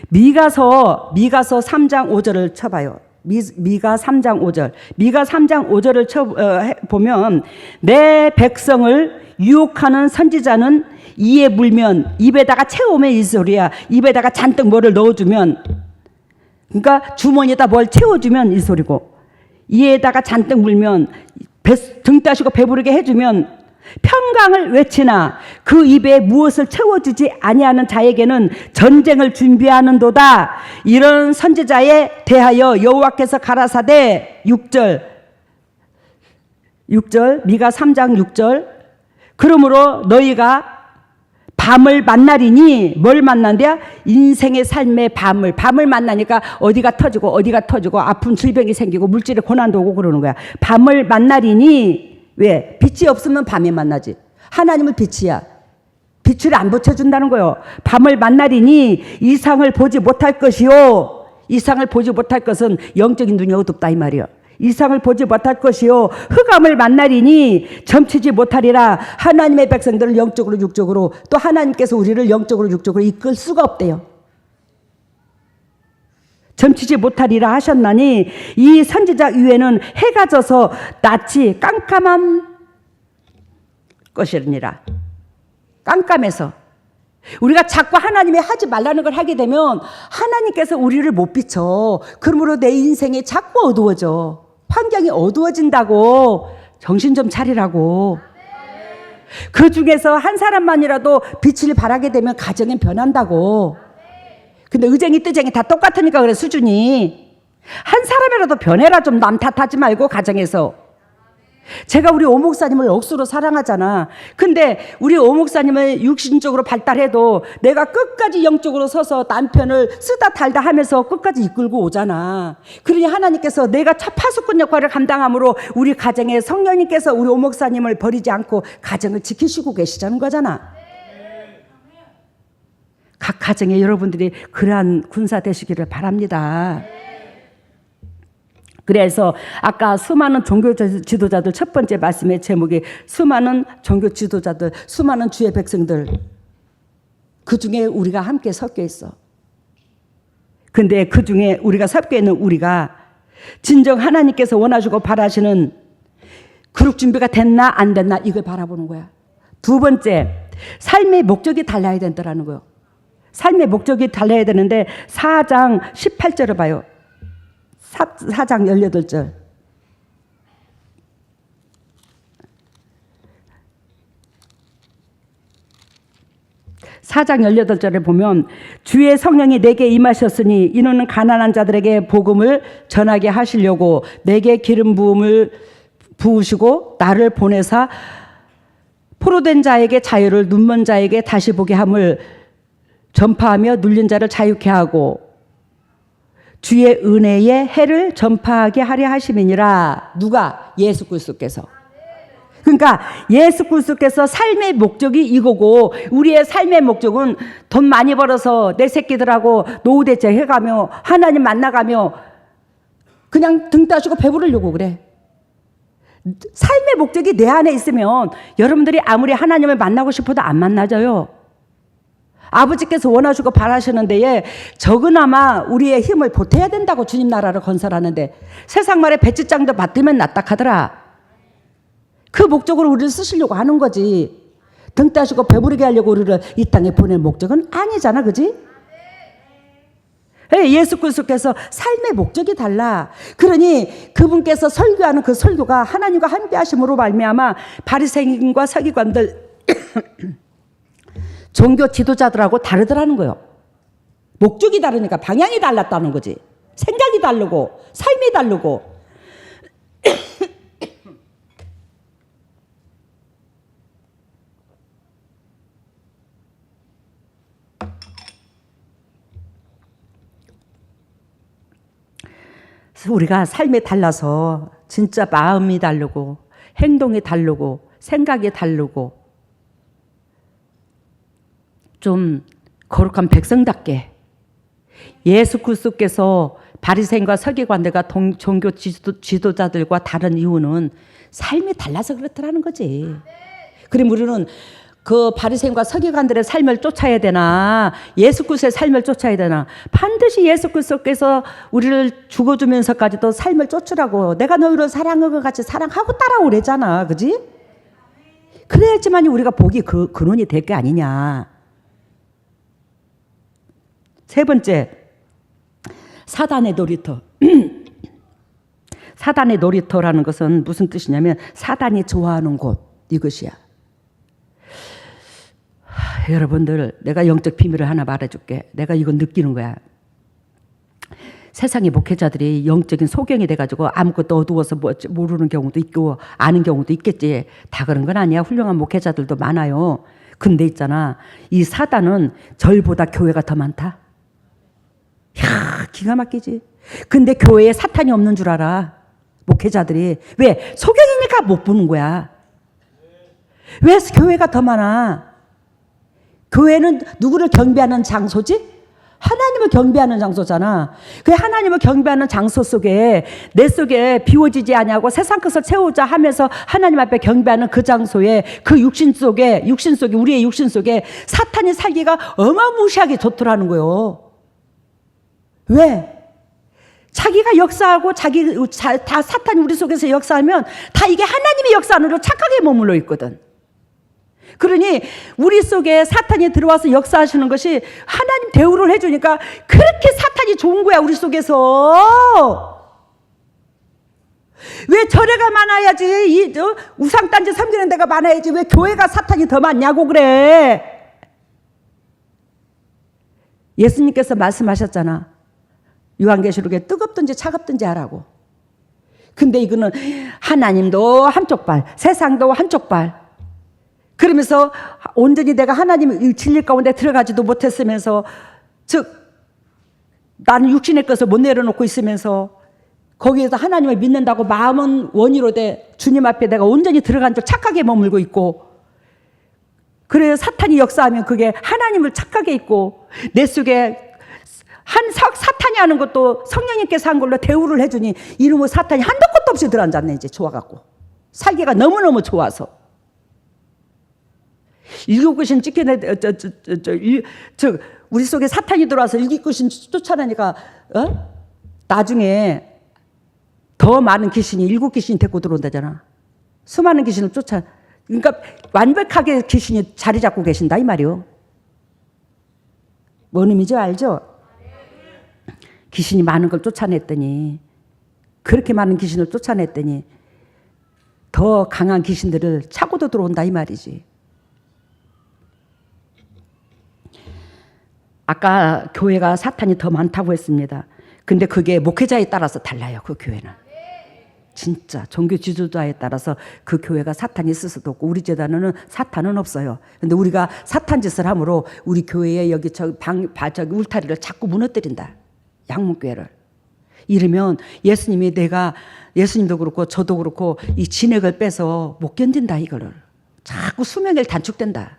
미가서 3장 5절을 쳐봐요. 미가 3장 5절. 미가 3장 5절을 보면 내 백성을 유혹하는 선지자는 이에 물면 입에다가 채우면 이 소리야. 입에다가 잔뜩 뭐를 넣어주면, 그러니까 주머니에다 뭘 채워주면 이 소리고, 이에다가 잔뜩 물면 등 따시고 배부르게 해주면 평강을 외치나 그 입에 무엇을 채워주지 아니하는 자에게는 전쟁을 준비하는도다. 이런 선지자에 대하여 여호와께서 가라사대 6절 미가 3장 6절 그러므로 너희가 밤을 만나리니 뭘 만난대야? 인생의 삶의 밤을 만나니까 어디가 터지고 아픈 질병이 생기고 물질의 고난도 오고 그러는 거야. 밤을 만나리니 왜? 빛이 없으면 밤에 만나지. 하나님은 빛이야. 빛을 안 비춰준다는 거요. 밤을 만나리니 이상을 보지 못할 것이요. 이상을 보지 못할 것은 영적인 눈이 어둡다 이 말이요. 이상을 보지 못할 것이요. 흑암을 만나리니 점치지 못하리라. 하나님의 백성들을 영적으로 육적으로, 또 하나님께서 우리를 영적으로 육적으로 이끌 수가 없대요. 점치지 못하리라 하셨나니 이 선지자 위에는 해가 져서 낯이 깜깜한 것이니라. 깜깜해서 우리가 자꾸 하나님이 하지 말라는 걸 하게 되면 하나님께서 우리를 못 비춰. 그러므로 내 인생이 자꾸 어두워져. 환경이 어두워진다고. 정신 좀 차리라고. 그 중에서 한 사람만이라도 빛을 발하게 되면 가정은 변한다고. 근데 의쟁이 뜨쟁이 다 똑같으니까 그래, 수준이. 한 사람이라도 변해라. 좀 남 탓하지 말고 가정에서. 제가 우리 오 목사님을 억수로 사랑하잖아. 근데 우리 오 목사님을 육신적으로 발달해도 내가 끝까지 영적으로 서서 남편을 쓰다 달다 하면서 끝까지 이끌고 오잖아. 그러니 하나님께서 내가 파수꾼 역할을 감당함으로 우리 가정에 성령님께서 우리 오 목사님을 버리지 않고 가정을 지키시고 계시자는 거잖아. 각 가정에 여러분들이 그러한 군사 되시기를 바랍니다. 그래서 아까 수많은 종교 지도자들, 첫 번째 말씀의 제목이 수많은 종교 지도자들, 수많은 주의 백성들, 그 중에 우리가 함께 섞여 있어. 근데 그 중에 우리가 섞여 있는 우리가 진정 하나님께서 원하시고 바라시는 그룹 준비가 됐나 안 됐나 이걸 바라보는 거야. 두 번째, 삶의 목적이 달라야 된다는 거예요. 삶의 목적이 달라야 되는데 4장 18절을 봐요. 4장 18절. (4장 18절에) 보면 주의 성령이 내게 임하셨으니 이는 가난한 자들에게 복음을 전하게 하시려고 내게 기름 부음을 부으시고 나를 보내사 포로된 자에게 자유를, 눈먼 자에게 다시 보게 함을 전파하며 눌린 자를 자유케 하고 주의 은혜의 해를 전파하게 하려 하심이니라. 누가? 예수 그리스도께서. 그러니까 예수 그리스도께서 삶의 목적이 이거고, 우리의 삶의 목적은 돈 많이 벌어서 내 새끼들하고 노후 대책 해가며 하나님 만나가며 그냥 등 따시고 배부르려고 그래. 삶의 목적이 내 안에 있으면 여러분들이 아무리 하나님을 만나고 싶어도 안 만나져요. 아버지께서 원하시고 바라시는 데에 적으나마 우리의 힘을 보태야 된다고. 주님 나라를 건설하는데 세상 말에 배지장도 받들면 낫다 하더라. 그 목적으로 우리를 쓰시려고 하는 거지. 등 따시고 배부르게 하려고 우리를 이 땅에 보낼 목적은 아니잖아. 그지? 예수 그리스도께서 삶의 목적이 달라. 그러니 그분께서 설교하는 그 설교가 하나님과 함께 하심으로 말미암아 바리새인과 서기관들 종교 지도자들하고 다르더라는 거예요. 목적이 다르니까 방향이 달랐다는 거지. 생각이 다르고 삶이 다르고. 그래서 우리가 삶이 달라서 진짜 마음이 다르고 행동이 다르고 생각이 다르고 좀 거룩한 백성답게 예수 그리스도께서 바리새인과 서기관들과 종교 지도자들과 다른 이유는 삶이 달라서 그렇더라는 거지. 그럼 우리는 그 바리새인과 서기관들의 삶을 쫓아야 되나 예수 그리스도의 삶을 쫓아야 되나? 반드시 예수 그리스도께서 우리를 죽어주면서까지도 삶을 쫓으라고. 내가 너희를 사랑한 것 같이 사랑하고 따라오래잖아. 그지? 그래야지만 우리가 복이 근원이 될 게 아니냐. 세 번째, 사단의 놀이터. 사단의 놀이터라는 것은 무슨 뜻이냐면 사단이 좋아하는 곳, 이것이야. 여러분들, 내가 영적 비밀을 하나 말해줄게. 내가 이거 느끼는 거야. 세상의 목회자들이 영적인 소경이 돼가지고 아무것도 어두워서 모르는 경우도 있고 아는 경우도 있겠지. 다 그런 건 아니야. 훌륭한 목회자들도 많아요. 근데 있잖아, 이 사단은 절보다 교회가 더 많다. 이야, 기가 막히지. 근데 교회에 사탄이 없는 줄 알아, 목회자들이. 왜? 소경이니까 못 보는 거야. 왜 교회가 더 많아? 교회는 누구를 경배하는 장소지? 하나님을 경배하는 장소잖아. 그 하나님을 경배하는 장소 속에 내 속에 비워지지 아니하고 세상 것을 채우자 하면서 하나님 앞에 경배하는 그 장소에, 그 육신 속에 우리의 육신 속에 사탄이 살기가 어마무시하게 좋더라는 거요. 왜? 자기가 역사하고 다 사탄이 우리 속에서 역사하면 다 이게 하나님의 역사하는 걸 착각에 머물러 있거든. 그러니 우리 속에 사탄이 들어와서 역사하시는 것이 하나님 대우를 해주니까 그렇게 사탄이 좋은 거야, 우리 속에서. 왜 절에가 많아야지, 우상단지 섬기는 데가 많아야지 왜 교회가 사탄이 더 많냐고 그래. 예수님께서 말씀하셨잖아. 요한계시록에 뜨겁든지 차갑든지 하라고. 근데 이거는 하나님도 한쪽 발, 세상도 한쪽 발. 그러면서 온전히 내가 하나님 진리 가운데 들어가지도 못했으면서, 즉 나는 육신의 것을 못 내려놓고 있으면서 거기에서 하나님을 믿는다고 마음은 원의로 돼 주님 앞에 내가 온전히 들어간 줄 착하게 머물고 있고, 그래서 사탄이 역사하면 그게 하나님을 착하게 있고, 내 속에 사탄이 하는 것도 성령님께서 한 걸로 대우를 해주니 이놈의 사탄이 한도 끝도 없이 들어앉았네. 이제 좋아갖고 살기가 너무너무 좋아서. 일곱귀신 쫓겨내, 우리 속에 사탄이 들어와서 일곱귀신 쫓아내니까, 나중에 더 많은 귀신이 일곱 귀신이 데리고 들어온다잖아. 수많은 귀신을 그러니까 완벽하게 귀신이 자리 잡고 계신다 이 말이요. 뭔 의미인지 알죠? 귀신이 많은 걸 쫓아냈더니, 그렇게 많은 귀신을 쫓아냈더니 더 강한 귀신들을 차고도 들어온다 이 말이지. 아까 교회가 사탄이 더 많다고 했습니다. 근데 그게 목회자에 따라서 달라요. 그 교회는 진짜 종교 지도자에 따라서 그 교회가 사탄이 있을 수도 없고, 우리 재단에는 사탄은 없어요. 근데 우리가 사탄 짓을 함으로 우리 교회에 여기 저기 울타리를 자꾸 무너뜨린다. 양문교회를. 이러면 예수님도 그렇고 저도 그렇고 이 진액을 빼서 못 견딘다 이거를. 자꾸 수명을 단축된다.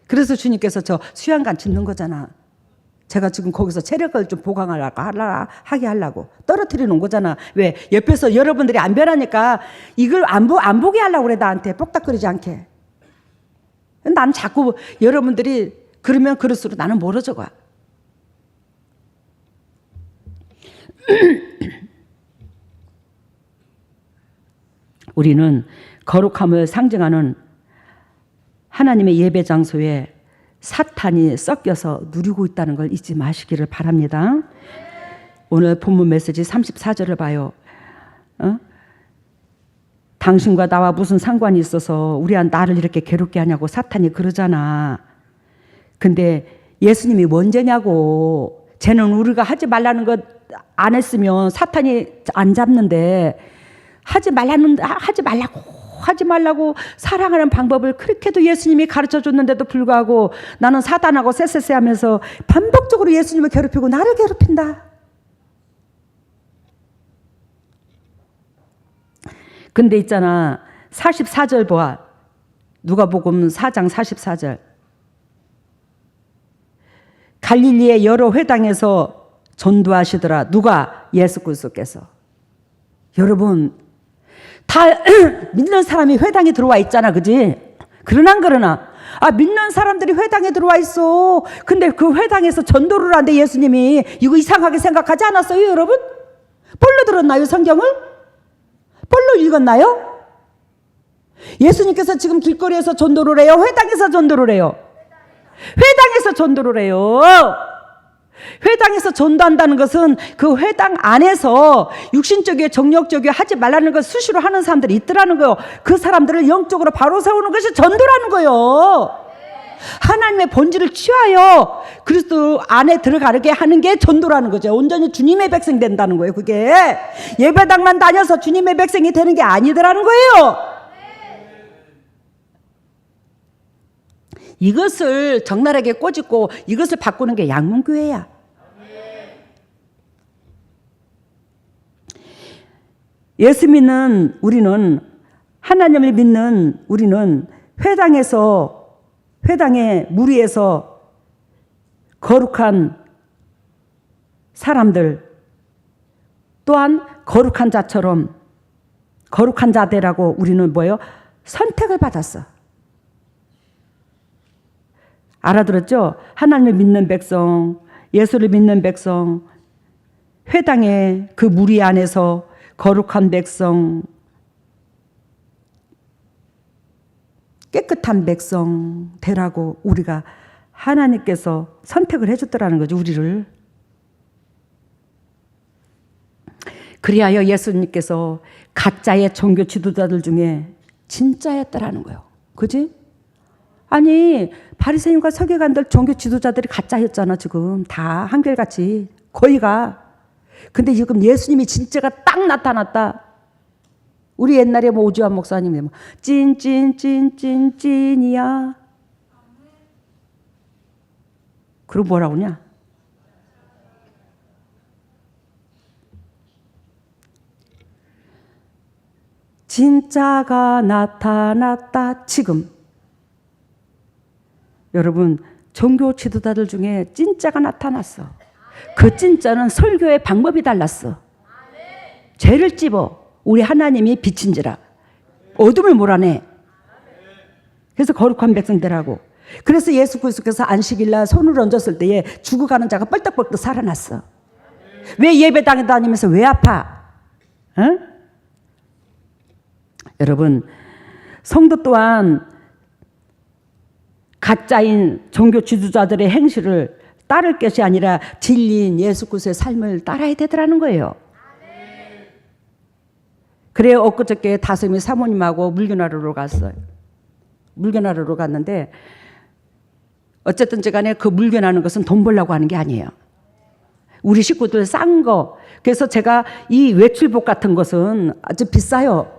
그래서 주님께서 저 수양관 짓는 거잖아. 제가 지금 거기서 체력을 좀 하게 하려고 떨어뜨리는 거잖아. 왜? 옆에서 여러분들이 안 변하니까 이걸 안 보게 하려고 그래, 나한테. 뻑닥거리지 않게. 난 자꾸 여러분들이 그러면 그럴수록 나는 멀어져 가. 우리는 거룩함을 상징하는 하나님의 예배 장소에 사탄이 섞여서 누리고 있다는 걸 잊지 마시기를 바랍니다. 오늘 본문 메시지 34절을 봐요. 당신과 나와 무슨 상관이 있어서 나를 이렇게 괴롭게 하냐고 사탄이 그러잖아. 근데 예수님이 원죄냐고. 쟤는 우리가 하지 말라는 것 안 했으면 사탄이 안 잡는데, 하지 말라고 사랑하는 방법을 그렇게도 예수님이 가르쳐 줬는데도 불구하고 나는 사단하고 쎄쎄쎄 하면서 반복적으로 예수님을 괴롭히고 나를 괴롭힌다. 근데 있잖아, 44절 봐. 누가복음 4장 44절. 갈릴리의 여러 회당에서 전도하시더라. 누가? 예수 그리스도께서. 여러분, 다 믿는 사람이 회당에 들어와 있잖아, 그지? 그러나 믿는 사람들이 회당에 들어와 있어. 근데 그 회당에서 전도를 하는데 예수님이 이거 이상하게 생각하지 않았어요, 여러분? 볼로 들었나요, 성경을? 볼로 읽었나요? 예수님께서 지금 길거리에서 전도를 해요? 회당에서 전도를 해요? 회당에서 전도를 해요. 회당에서 전도한다는 것은 그 회당 안에서 육신적이고 정력적이고 하지 말라는 걸 수시로 하는 사람들이 있더라는 거예요. 그 사람들을 영적으로 바로 세우는 것이 전도라는 거예요. 하나님의 본질을 취하여 그리스도 안에 들어가게 하는 게 전도라는 거죠. 온전히 주님의 백성 된다는 거예요. 그게 예배당만 다녀서 주님의 백성이 되는 게 아니더라는 거예요. 이것을 적나라하게 꼬집고 이것을 바꾸는 게 양문교회야. 예수 믿는 우리는, 하나님을 믿는 우리는 회당의 무리에서 거룩한 사람들, 또한 거룩한 자처럼 거룩한 자들하고 우리는 뭐예요? 선택을 받았어. 알아들었죠? 하나님을 믿는 백성, 예수를 믿는 백성, 회당의 그 무리 안에서 거룩한 백성, 깨끗한 백성 되라고 우리가 하나님께서 선택을 해줬더라는 거죠, 우리를. 그리하여 예수님께서 가짜의 종교 지도자들 중에 진짜였더라는 거예요. 그지? 아니, 바리새인과 서기관들 종교 지도자들이 가짜였잖아. 지금 다 한결같이 거의가. 근데 지금 예수님이 진짜가 딱 나타났다. 우리 옛날에 뭐 오지환 목사님이 뭐 찐이야. 그리고 뭐라고 하냐? 진짜가 나타났다. 지금 여러분, 종교 지도자들 중에 진짜가 나타났어. 그 진짜는 설교의 방법이 달랐어. 죄를 찝어 우리 하나님이 빛인지라 어둠을 몰아내. 그래서 거룩한 백성들하고. 그래서 예수 그리스도께서 안식일날 손을 얹었을 때에 죽어가는 자가 뻘떡뻘떡 살아났어. 왜 예배당에 다니면서 왜 아파? 어? 여러분, 성도 또한 가짜인 종교 지도자들의 행실을 따를 것이 아니라 진리인 예수 그리스도의 삶을 따라야 되더라는 거예요. 그래요. 엊그저께 다솜이 사모님하고 물견하러 갔어요. 물견하러 갔는데 어쨌든 간에 그 물견하는 것은 돈 벌려고 하는 게 아니에요. 우리 식구들 싼 거. 그래서 제가 이 외출복 같은 것은 아주 비싸요.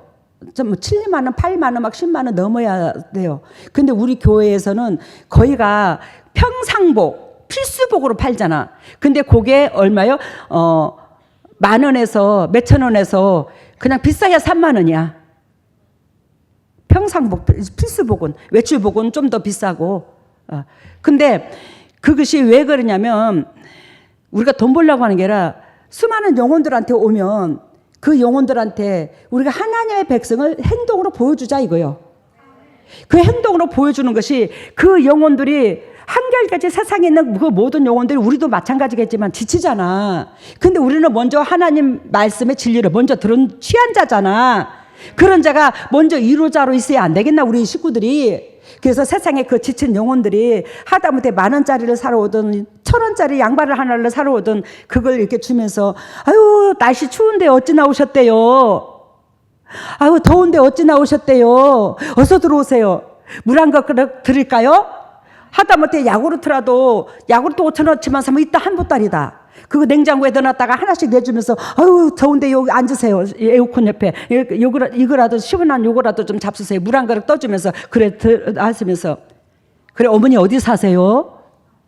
좀 7만 원, 8만 원, 막 10만 원 넘어야 돼요. 근데 우리 교회에서는 거의가 평상복, 필수복으로 팔잖아. 근데 그게 얼마요? 10,000원에서 몇천 원에서 그냥 비싸야 3만 원이야. 평상복, 필수복은. 외출복은 좀 더 비싸고. 근데 그것이 왜 그러냐면 우리가 돈 벌려고 하는 게 아니라 수많은 영혼들한테 오면 그 영혼들한테 우리가 하나님의 백성을 행동으로 보여주자 이거요. 그 행동으로 보여주는 것이 그 영혼들이 한결같이 세상에 있는 그 모든 영혼들이 우리도 마찬가지겠지만 지치잖아. 근데 우리는 먼저 하나님 말씀의 진리를 먼저 들은 취한 자잖아. 그런 자가 먼저 이루자로 있어야 안 되겠나 우리 식구들이. 그래서 세상에 그 지친 영혼들이 하다못해 10,000원짜리를 사러 오든 1,000원짜리 양말을 하나를 사러 오든 그걸 이렇게 주면서 아유 날씨 추운데 어찌 나오셨대요. 아유 더운데 어찌 나오셨대요. 어서 들어오세요. 물 한 그릇 드릴까요? 하다못해 야구르트라도 야구르트 5,000원치만 사면 이따 한 보따리다. 그거 냉장고에 넣어놨다가 하나씩 내주면서 아유 더운데 여기 앉으세요. 에어컨 옆에 이거라도 시원한 요거라도 좀 잡수세요. 물 한 그릇 떠주면서 그래 하시면서 그래 어머니 어디 사세요?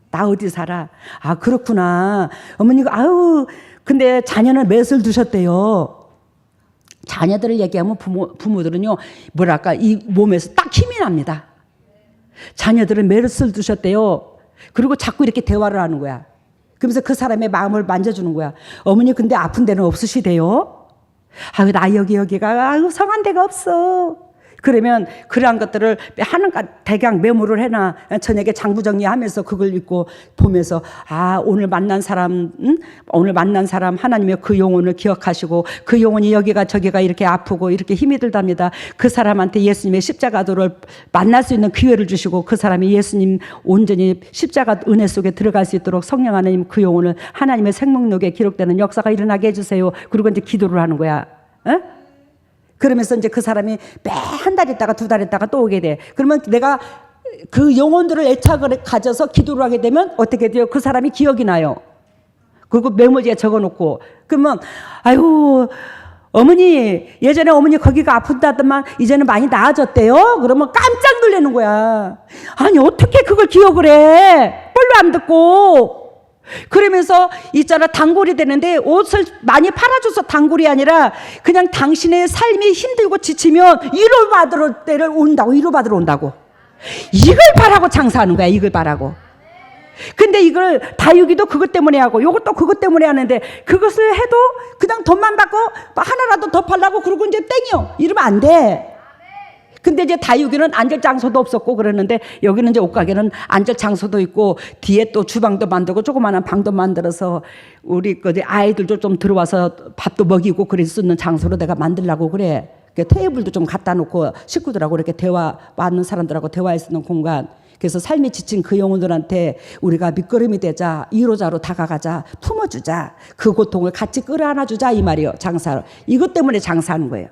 나 어디 살아? 아 그렇구나. 어머니가 아유 근데 자녀는 몇을 두셨대요. 자녀들을 얘기하면 부모들은요 뭐랄까 이 몸에서 딱 힘이 납니다. 자녀들은 몇을 두셨대요. 그리고 자꾸 이렇게 대화를 하는 거야. 그러면서 그 사람의 마음을 만져주는 거야. 어머니 근데 아픈 데는 없으시대요? 아유 나 여기가 아유 성한 데가 없어. 그러면 그러한 것들을 하는 대강 메모를 해놔. 저녁에 장부 정리하면서 그걸 읽고 보면서 오늘 만난 사람 하나님의 그 영혼을 기억하시고 그 영혼이 여기가 저기가 이렇게 아프고 이렇게 힘이 들답니다. 그 사람한테 예수님의 십자가도를 만날 수 있는 기회를 주시고 그 사람이 예수님 온전히 십자가 은혜 속에 들어갈 수 있도록 성령 하나님 그 영혼을 하나님의 생명록에 기록되는 역사가 일어나게 해주세요. 그리고 이제 기도를 하는 거야. 그러면서 이제 그 사람이 매 한 달 있다가 2달 있다가 또 오게 돼. 그러면 내가 그 영혼들을 애착을 가져서 기도를 하게 되면 어떻게 돼요? 그 사람이 기억이 나요. 그리고 메모지에 적어놓고 그러면 아유 어머니 예전에 어머니 거기가 아프다더만 이제는 많이 나아졌대요. 그러면 깜짝 놀라는 거야. 아니 어떻게 그걸 기억을 해? 꼴로 안 듣고. 그러면서 있잖아 단골이 되는데 옷을 많이 팔아줘서 단골이 아니라 그냥 당신의 삶이 힘들고 지치면 위로받으러 때를 온다고. 위로받으러 온다고. 이걸 바라고 장사하는 거야. 이걸 바라고. 근데 이걸 다육이도 그것 때문에 하고 요것도 그것 때문에 하는데 그것을 해도 그냥 돈만 받고 하나라도 더 팔라고 그러고 이제 땡이요. 이러면 안 돼. 근데 이제 다육이는 앉을 장소도 없었고 그러는데 여기는 이제 옷가게는 앉을 장소도 있고 뒤에 또 주방도 만들고 조그마한 방도 만들어서 우리 아이들도 좀 들어와서 밥도 먹이고 그럴 수 있는 장소로 내가 만들려고 그래. 테이블도 좀 갖다 놓고 식구들하고 이렇게 많은 사람들하고 대화할 수 있는 공간. 그래서 삶이 지친 그 영혼들한테 우리가 밑거름이 되자, 위로자로 다가가자, 품어주자, 그 고통을 같이 끌어안아주자 이 말이에요. 장사를. 이것 때문에 장사하는 거예요.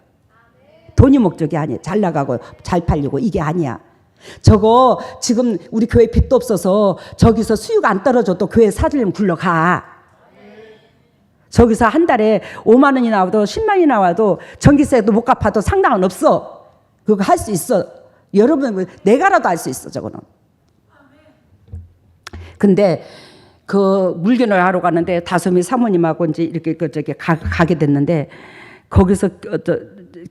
돈이 목적이 아니에요. 잘 나가고 잘 팔리고 이게 아니야. 저거 지금 우리 교회 빚도 없어서 저기서 수유가 안 떨어져도 교회 사들림 굴러가. 저기서 한 달에 5만 원이 나와도 10만 원이 나와도 전기세도 못 갚아도 상관은 없어. 그거 할 수 있어. 여러분 내가라도 할 수 있어 저거는. 근데 그 물건을 하러 가는데 다솜이 사모님하고 이제 이렇게 가게 됐는데 거기서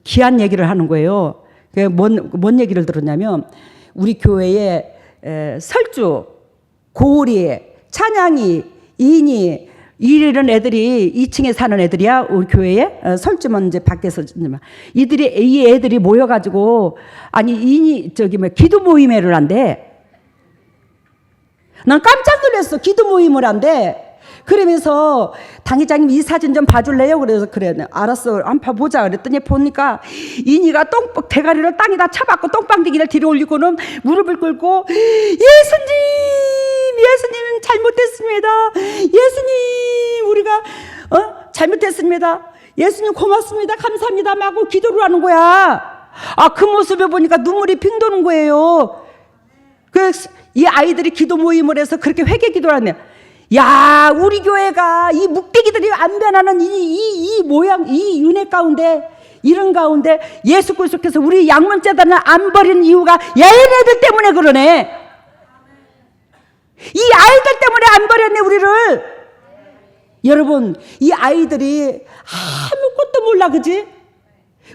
귀한 얘기를 하는 거예요. 뭔 얘기를 들었냐면 우리 교회에 설주, 고리, 찬양이, 인이 이런 애들이 2층에 사는 애들이야. 우리 교회에 설주면 이제 밖에서 이 애들이 모여가지고 인이 기도 모임회를 한대. 난 깜짝 놀랐어. 기도 모임을 한대. 그러면서 당회장님 이 사진 좀 봐줄래요? 그래서 그래 알았어 한번 보자 그랬더니 보니까 인이가 대가리를 땅에다 쳐박고 똥방대기를 뒤로 올리고는 무릎을 꿇고 예수님 잘못했습니다. 예수님 우리가 잘못했습니다. 예수님 고맙습니다. 감사합니다 하고 기도를 하는 거야. 그 모습을 보니까 눈물이 핑 도는 거예요. 이 아이들이 기도 모임을 해서 그렇게 회개 기도를 하네. 야, 우리 교회가 이 묵대기들이 안 변하는 이 모양, 이 은혜 가운데, 이런 가운데 예수 그리스도께서 우리 양문재단을 안 버린 이유가 얘네들 때문에 그러네. 이 아이들 때문에 안 버렸네, 우리를. 여러분, 이 아이들이 아무것도 몰라, 그지?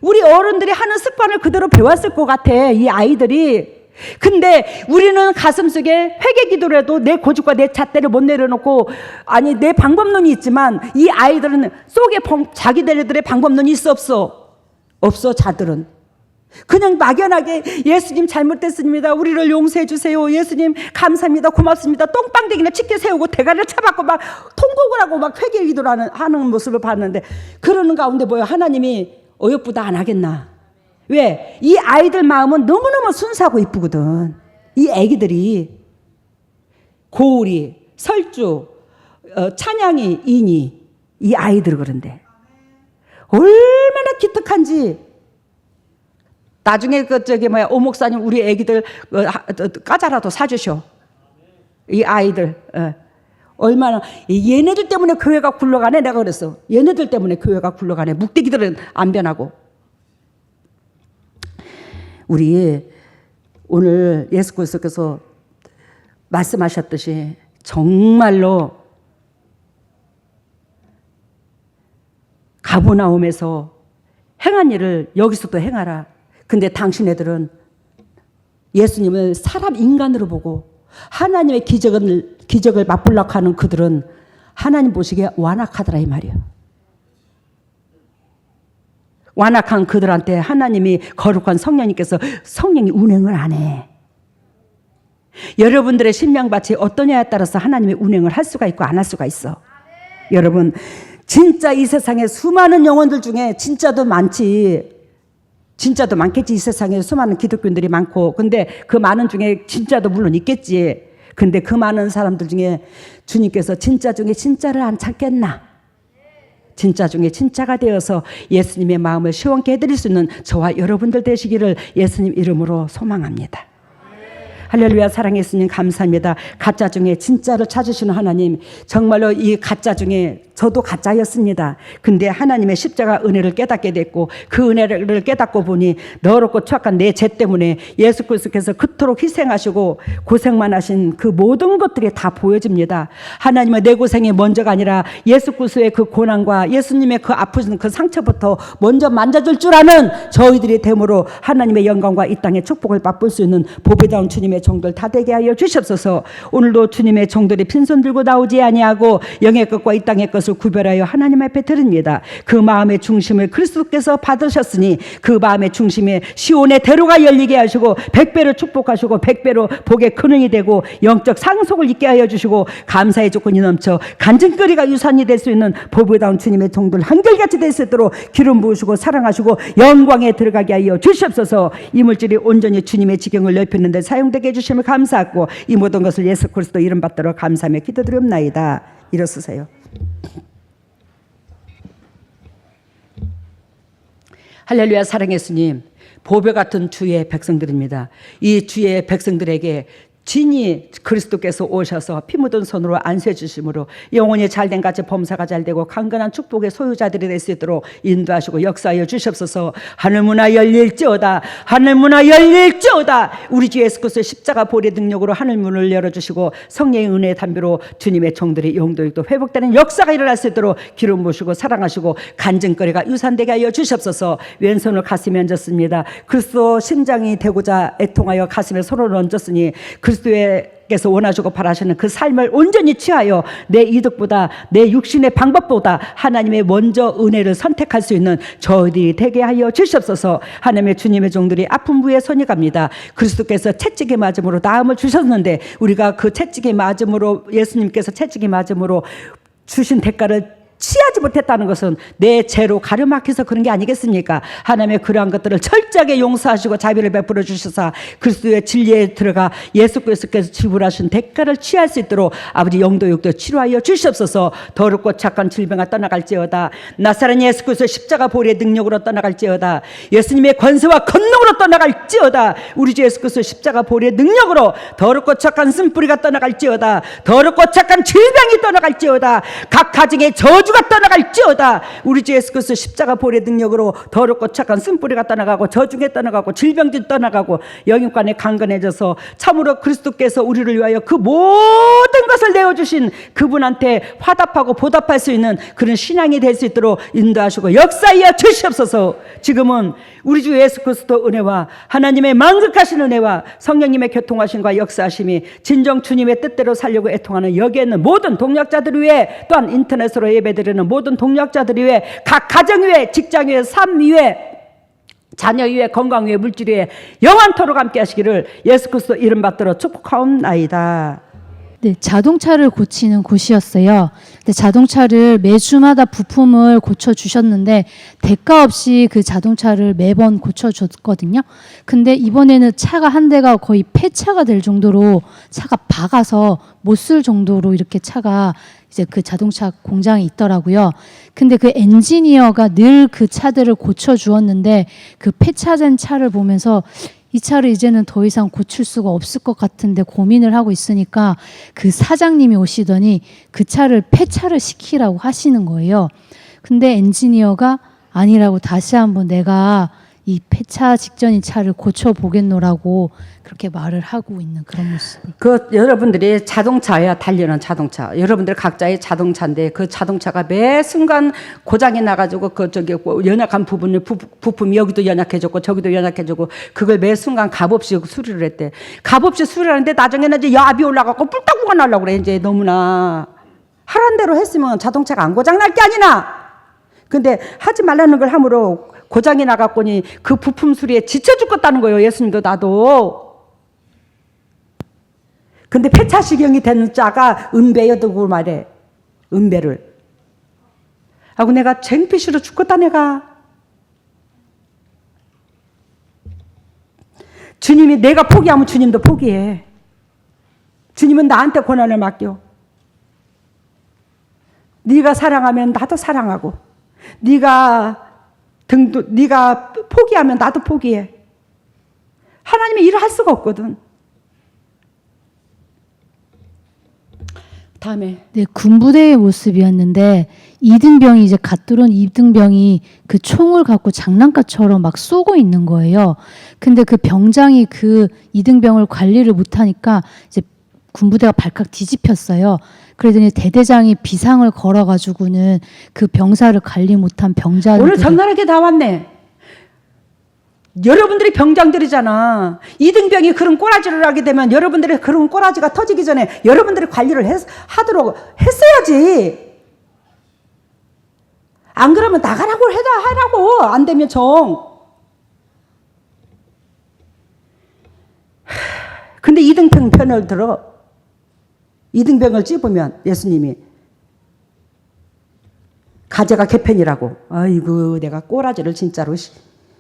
우리 어른들이 하는 습관을 그대로 배웠을 것 같아, 이 아이들이. 근데 우리는 가슴속에 회개 기도를 해도 내 고집과 내 잣대를 못 내려놓고 내 방법론이 있지만 이 아이들은 속에 자기들의 방법론이 있어 없어 자들은 그냥 막연하게 예수님 잘못됐습니다. 우리를 용서해 주세요. 예수님 감사합니다. 고맙습니다. 똥방대기나 짙게 세우고 대가리를 차받고 막 통곡을 하고 막 회개 기도를 하는 모습을 봤는데 그러는 가운데 뭐야 하나님이 어여쁘다 안 하겠나. 왜? 이 아이들 마음은 너무너무 순수하고 이쁘거든. 이 애기들이 고우리, 설주, 찬양이, 인이 이 아이들 그런데 얼마나 기특한지. 나중에 오 목사님 우리 애기들 까자라도 사주셔. 이 아이들 얼마나 얘네들 때문에 교회가 굴러가네. 내가 그랬어. 얘네들 때문에 교회가 굴러가네. 묵대기들은 안 변하고. 우리 오늘 예수 그리스도께서 말씀하셨듯이 정말로 가버나움에서 행한 일을 여기서도 행하라. 근데 당신네들은 예수님을 사람 인간으로 보고 하나님의 기적을 맛보려고 하는 그들은 하나님 보시기에 완악하더라 이 말이에요. 완악한 그들한테 하나님이 거룩한 성령님께서 성령이 운행을 안 해. 여러분들의 심령밭이 어떠냐에 따라서 하나님의 운행을 할 수가 있고 안 할 수가 있어. 여러분 진짜 이 세상에 수많은 영혼들 중에 진짜도 많지. 진짜도 많겠지. 이 세상에 수많은 기독교인들이 많고. 근데 그 많은 중에 진짜도 물론 있겠지. 근데 그 많은 사람들 중에 주님께서 진짜 중에 진짜를 안 찾겠나? 진짜 중에 진짜가 되어서 예수님의 마음을 시원케 해드릴 수 있는 저와 여러분들 되시기를 예수님 이름으로 소망합니다. 할렐루야. 사랑의 예수님 감사합니다. 가짜 중에 진짜를 찾으시는 하나님, 정말로 이 가짜 중에 저도 가짜였습니다. 근데 하나님의 십자가 은혜를 깨닫게 됐고 그 은혜를 깨닫고 보니 너롭고 추악한 내 죄 때문에 예수 그리스도께서 그토록 희생하시고 고생만 하신 그 모든 것들이 다 보여집니다. 하나님의 내 고생이 먼저가 아니라 예수 그리스도의 그 고난과 예수님의 그 아프신 그 상처부터 먼저 만져줄 줄 아는 저희들이 됨으로 하나님의 영광과 이 땅의 축복을 맛볼 수 있는 보배다운 주님의 종들 다 되게 하여 주시옵소서. 오늘도 주님의 종들이 빈손 들고 나오지 아니하고 영의 것과 이 땅의 것을 구별하여 하나님 앞에 드립니다. 그 마음의 중심을 그리스도께서 받으셨으니 그 마음의 중심에 시온의 대로가 열리게 하시고 100배로 축복하시고 100배로 복의 근원이 되고 영적 상속을 있게 하여 주시고 감사의 조건이 넘쳐 간증거리가 유산이 될 수 있는 보배다운 주님의 종들 한결같이 될 수 있도록 기름 부으시고 사랑하시고 영광에 들어가게 하여 주시옵소서. 이 물질이 온전히 주님의 지경을 넓히는 데 사용되게 해주심을 감사하고 이 모든 것을 예수 그리스도 이름 받들어 감사하며 기도드리옵나이다. 일어서세요. 할렐루야. 사랑의 예수님, 보배 같은 주의 백성들입니다. 이 주의 백성들에게 진히 그리스도께서 오셔서 피 묻은 손으로 안수해 주심으로 영혼이 잘된 같이 범사가 잘되고 강건한 축복의 소유자들이 될 수 있도록 인도하시고 역사하여 주시옵소서. 하늘문화 열릴지어다. 하늘문화 열릴지어다. 우리 주 예수 그리스도의 십자가 보혈의 능력으로 하늘문을 열어주시고 성령의 은혜의 담비로 주님의 종들이 용도익도 회복되는 역사가 일어날 수 있도록 기름 부으시고 사랑하시고 간증거리가 유산되게 하여 주시옵소서. 왼손을 가슴에 얹었습니다. 그리스도 심장이 되고자 애통하여 가슴에 손을 얹었으니 그리스도께서 원하시고 바라시는 그 삶을 온전히 취하여 내 이득보다 내 육신의 방법보다 하나님의 먼저 은혜를 선택할 수 있는 저희들이 되게 하여 주시옵소서. 하나님의 주님의 종들이 아픈 부에 손이 갑니다. 그리스도께서 채찍에 맞음으로 나음을 주셨는데 우리가 그 채찍에 맞음으로 예수님께서 채찍에 맞음으로 주신 대가를 취하지 못했다는 것은 내 죄로 가르막혀서 그런 게 아니겠습니까? 하나님의 그러한 것들을 철저하게 용서하시고 자비를 베풀어 주셔서 그리스도의 진리에 들어가 예수 그리스도께서 지불하신 대가를 취할 수 있도록 아버지 영도육도 치료하여 주시옵소서. 더럽고 착한 질병아 떠나갈지어다. 나사렛 예수 그리스도 십자가 보혈의 능력으로 떠나갈지어다. 예수님의 권세와 권능으로 떠나갈지어다. 우리 주 예수 그리스도 십자가 보혈의 능력으로 더럽고 착한 쓴뿌리가 떠나갈지어다. 더럽고 착한 질병이 떠나갈지어다. 각 가정의 저주가 떠나갈지어다. 우리 주 예수 그리스도 십자가 보혈의 능력으로 더럽고 착한 쓴뿌리가 떠나가고 저주가 떠나가고 질병도 떠나가고 영육간에 강건해져서 참으로 그리스도께서 우리를 위하여 그 모든 것을 내어주신 그분한테 화답하고 보답할 수 있는 그런 신앙이 될 수 있도록 인도하시고 역사하여 주시옵소서. 지금은 우리 주 예수 그리스도 은혜와 하나님의 만극하신 은혜와 성령님의 교통하심과 역사하심이 진정 주님의 뜻대로 살려고 애통하는 여기에 있는 모든 동역자들 위해 또한 인터넷으로 예배드리는 모든 동역자들 위해 각 가정 위에 직장 위에 삶 위에 자녀 위에 건강 위에 물질 위에 영원토록 함께 하시기를 예수 그리스도 이름 받들어 축복하옵나이다. 네, 자동차를 고치는 곳이었어요. 근데 자동차를 매주마다 부품을 고쳐주셨는데 대가 없이 그 자동차를 매번 고쳐줬거든요. 근데 이번에는 차가 한 대가 거의 폐차가 될 정도로 차가 박아서 못 쓸 정도로 이렇게 차가 이제 그 자동차 공장에 있더라고요. 근데 그 엔지니어가 늘 그 차들을 고쳐주었는데 그 폐차된 차를 보면서 이 차를 이제는 더 이상 고칠 수가 없을 것 같은데 고민을 하고 있으니까 그 사장님이 오시더니 그 차를 폐차를 시키라고 하시는 거예요. 근데 엔지니어가 아니라고 다시 한번 내가 이 폐차 직전인 차를 고쳐보겠노라고 그렇게 말을 하고 있는 그런 모습. 그 여러분들이 자동차야 달리는 자동차. 여러분들 각자의 자동차인데 그 자동차가 매 순간 고장이 나가지고 그 저기 연약한 부품이 여기도 연약해졌고 저기도 연약해지고 그걸 매 순간 값없이 수리를 했대. 값없이 수리를 하는데 나중에는 이제 야비 올라가고 뿔딱부가 나려고 그래. 이제 너무나 하란 대로 했으면 자동차가 안 고장 날 게 아니나. 근데 하지 말라는 걸 함으로 고장이 나갔거니 그 부품 수리에 지쳐 죽겠다는 거예요. 예수님도 나도. 근데 폐차시경이 되는 자가 은배여두고 말해. 은배를. 하고 내가 쟁피시로 죽겠다 내가. 주님이 내가 포기하면 주님도 포기해. 주님은 나한테 고난을 맡겨. 네가 사랑하면 나도 사랑하고, 네가 포기하면 나도 포기해. 하나님이 일을 할 수가 없거든. 다음에 네, 군부대의 모습이었는데 이등병이 이제 갓 들어온 이등병이 그 총을 갖고 장난감처럼 막 쏘고 있는 거예요. 근데 그 병장이 그 이등병을 관리를 못하니까 이제 군부대가 발칵 뒤집혔어요. 그러더니 대대장이 비상을 걸어가지고는 그 병사를 관리 못한 병자들 오늘 적나라하게 다 왔네. 여러분들이 병장들이잖아. 이등병이 그런 꼬라지를 하게 되면 여러분들의 그런 꼬라지가 터지기 전에 여러분들이 관리를 하도록 했어야지. 안 그러면 나가라고 하라고. 안 되면 근데 이등병 편을 들어. 이등병을 찝으면 예수님이 가재가 개편이라고. 아이고 내가 꼬라지를 진짜로.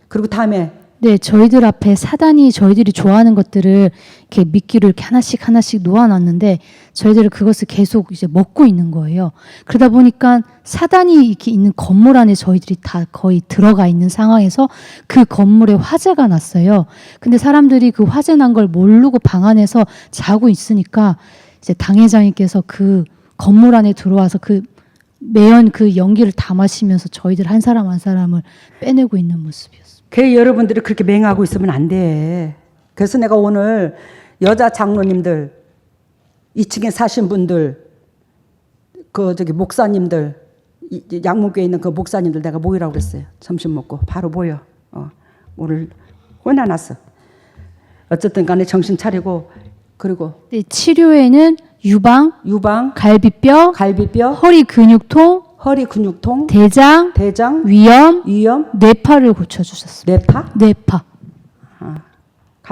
그리고 다음에 네, 저희들 앞에 사단이 저희들이 좋아하는 것들을 이렇게 미끼를 이렇게 하나씩 놓아놨는데 저희들은 그것을 계속 이제 먹고 있는 거예요. 그러다 보니까 사단이 이렇게 있는 건물 안에 저희들이 다 거의 들어가 있는 상황에서 그 건물에 화재가 났어요. 근데 사람들이 그 화재 난 걸 모르고 방 안에서 자고 있으니까 이제 당회장님께서 그 건물 안에 들어와서 그 매연 그 연기를 다 마시면서 저희들 한 사람 한 사람을 빼내고 있는 모습이었어요. 그 여러분들이 그렇게 맹하고 있으면 안 돼. 그래서 내가 오늘 여자 장로님들, 2층에 사신 분들, 목사님들, 양문교에 있는 그 목사님들 내가 모이라고 그랬어요. 점심 먹고 바로 모여. 오늘 혼나놨어. 어쨌든 간에 정신 차리고. 그리고 네, 치료에는 유방, 갈비뼈, 허리 근육통, 허리 근육통, 대장, 대장, 위염, 위염, 뇌파를 고쳐주셨습니다. 뇌파? 뇌파.